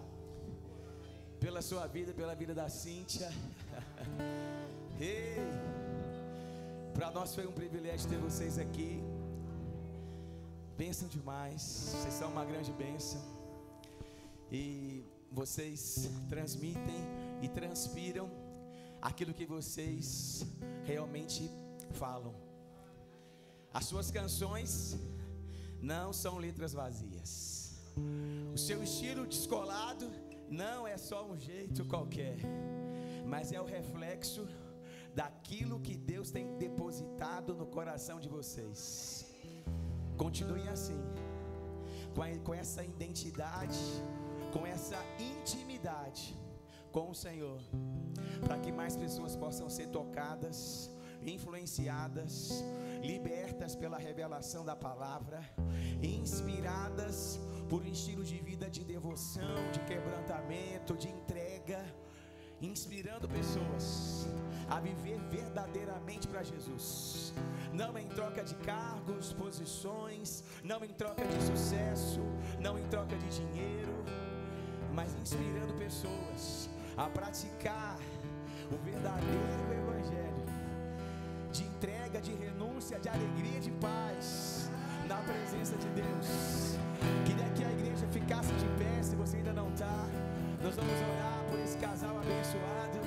pela sua vida, pela vida da Cíntia. Ei, para nós foi um privilégio ter vocês aqui. Bênção demais, vocês são uma grande bênção. E vocês transmitem e transpiram aquilo que vocês realmente falam. As suas canções não são letras vazias. O seu estilo descolado não é só um jeito qualquer, mas é o reflexo daquilo que Deus tem depositado no coração de vocês. Continuem assim, com essa identidade, com essa intimidade com o Senhor, para que mais pessoas possam ser tocadas, influenciadas, libertas pela revelação da palavra, inspiradas por um estilo de vida de devoção, de quebrantamento, de entrega, inspirando pessoas a viver verdadeiramente para Jesus, não em troca de cargos, posições, não em troca de sucesso, não em troca de dinheiro, mas inspirando pessoas a praticar o verdadeiro evangelho de entrega, de renúncia, de alegria, de paz na presença de Deus. Queria que a igreja ficasse de pé. Se você ainda não está, nós vamos orar por esse casal abençoado,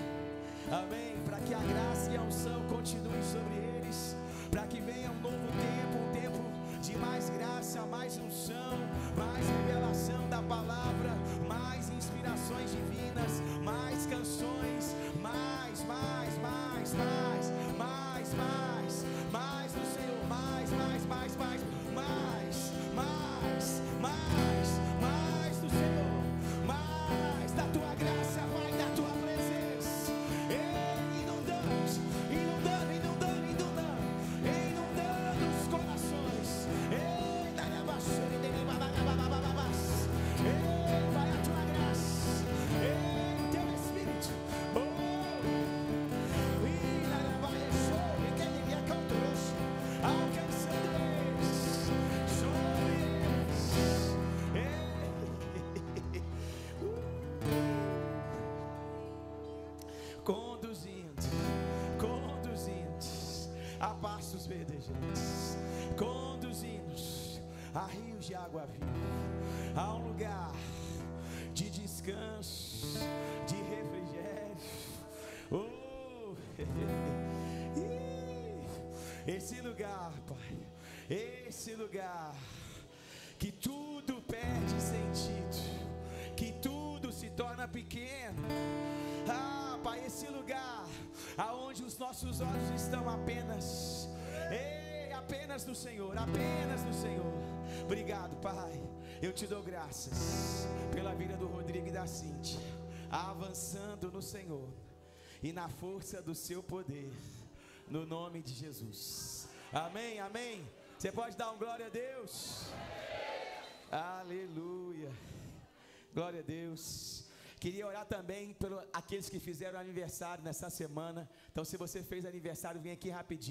amém, para que a graça e a unção continuem sobre eles, para que venha um novo tempo, um tempo de mais graça, mais unção, mais revelação da palavra, mais inspirações divinas, mais canções, mais do Senhor, mais do Senhor, mais da tua graça, mais da tua presença, inundando os corações, vai a tua graça, teu Espírito, alcançando eles, sobre eles, conduzindo a pastos verdejantes, conduzindo-nos a rios de água viva, a um lugar de descanso, de refrigério. Esse lugar, Pai, esse lugar que tudo perde sentido, que tudo se torna pequeno. Pai, esse lugar aonde os nossos olhos estão apenas no Senhor, apenas no Senhor. Obrigado, Pai, eu te dou graças pela vida do Rodrigo e da Cíntia, avançando no Senhor e na força do seu poder, no nome de Jesus, amém, amém. Você pode dar um glória a Deus? Aleluia, glória a Deus. Queria orar também por aqueles que fizeram aniversário nessa semana. Então, se você fez aniversário, vem aqui rapidinho.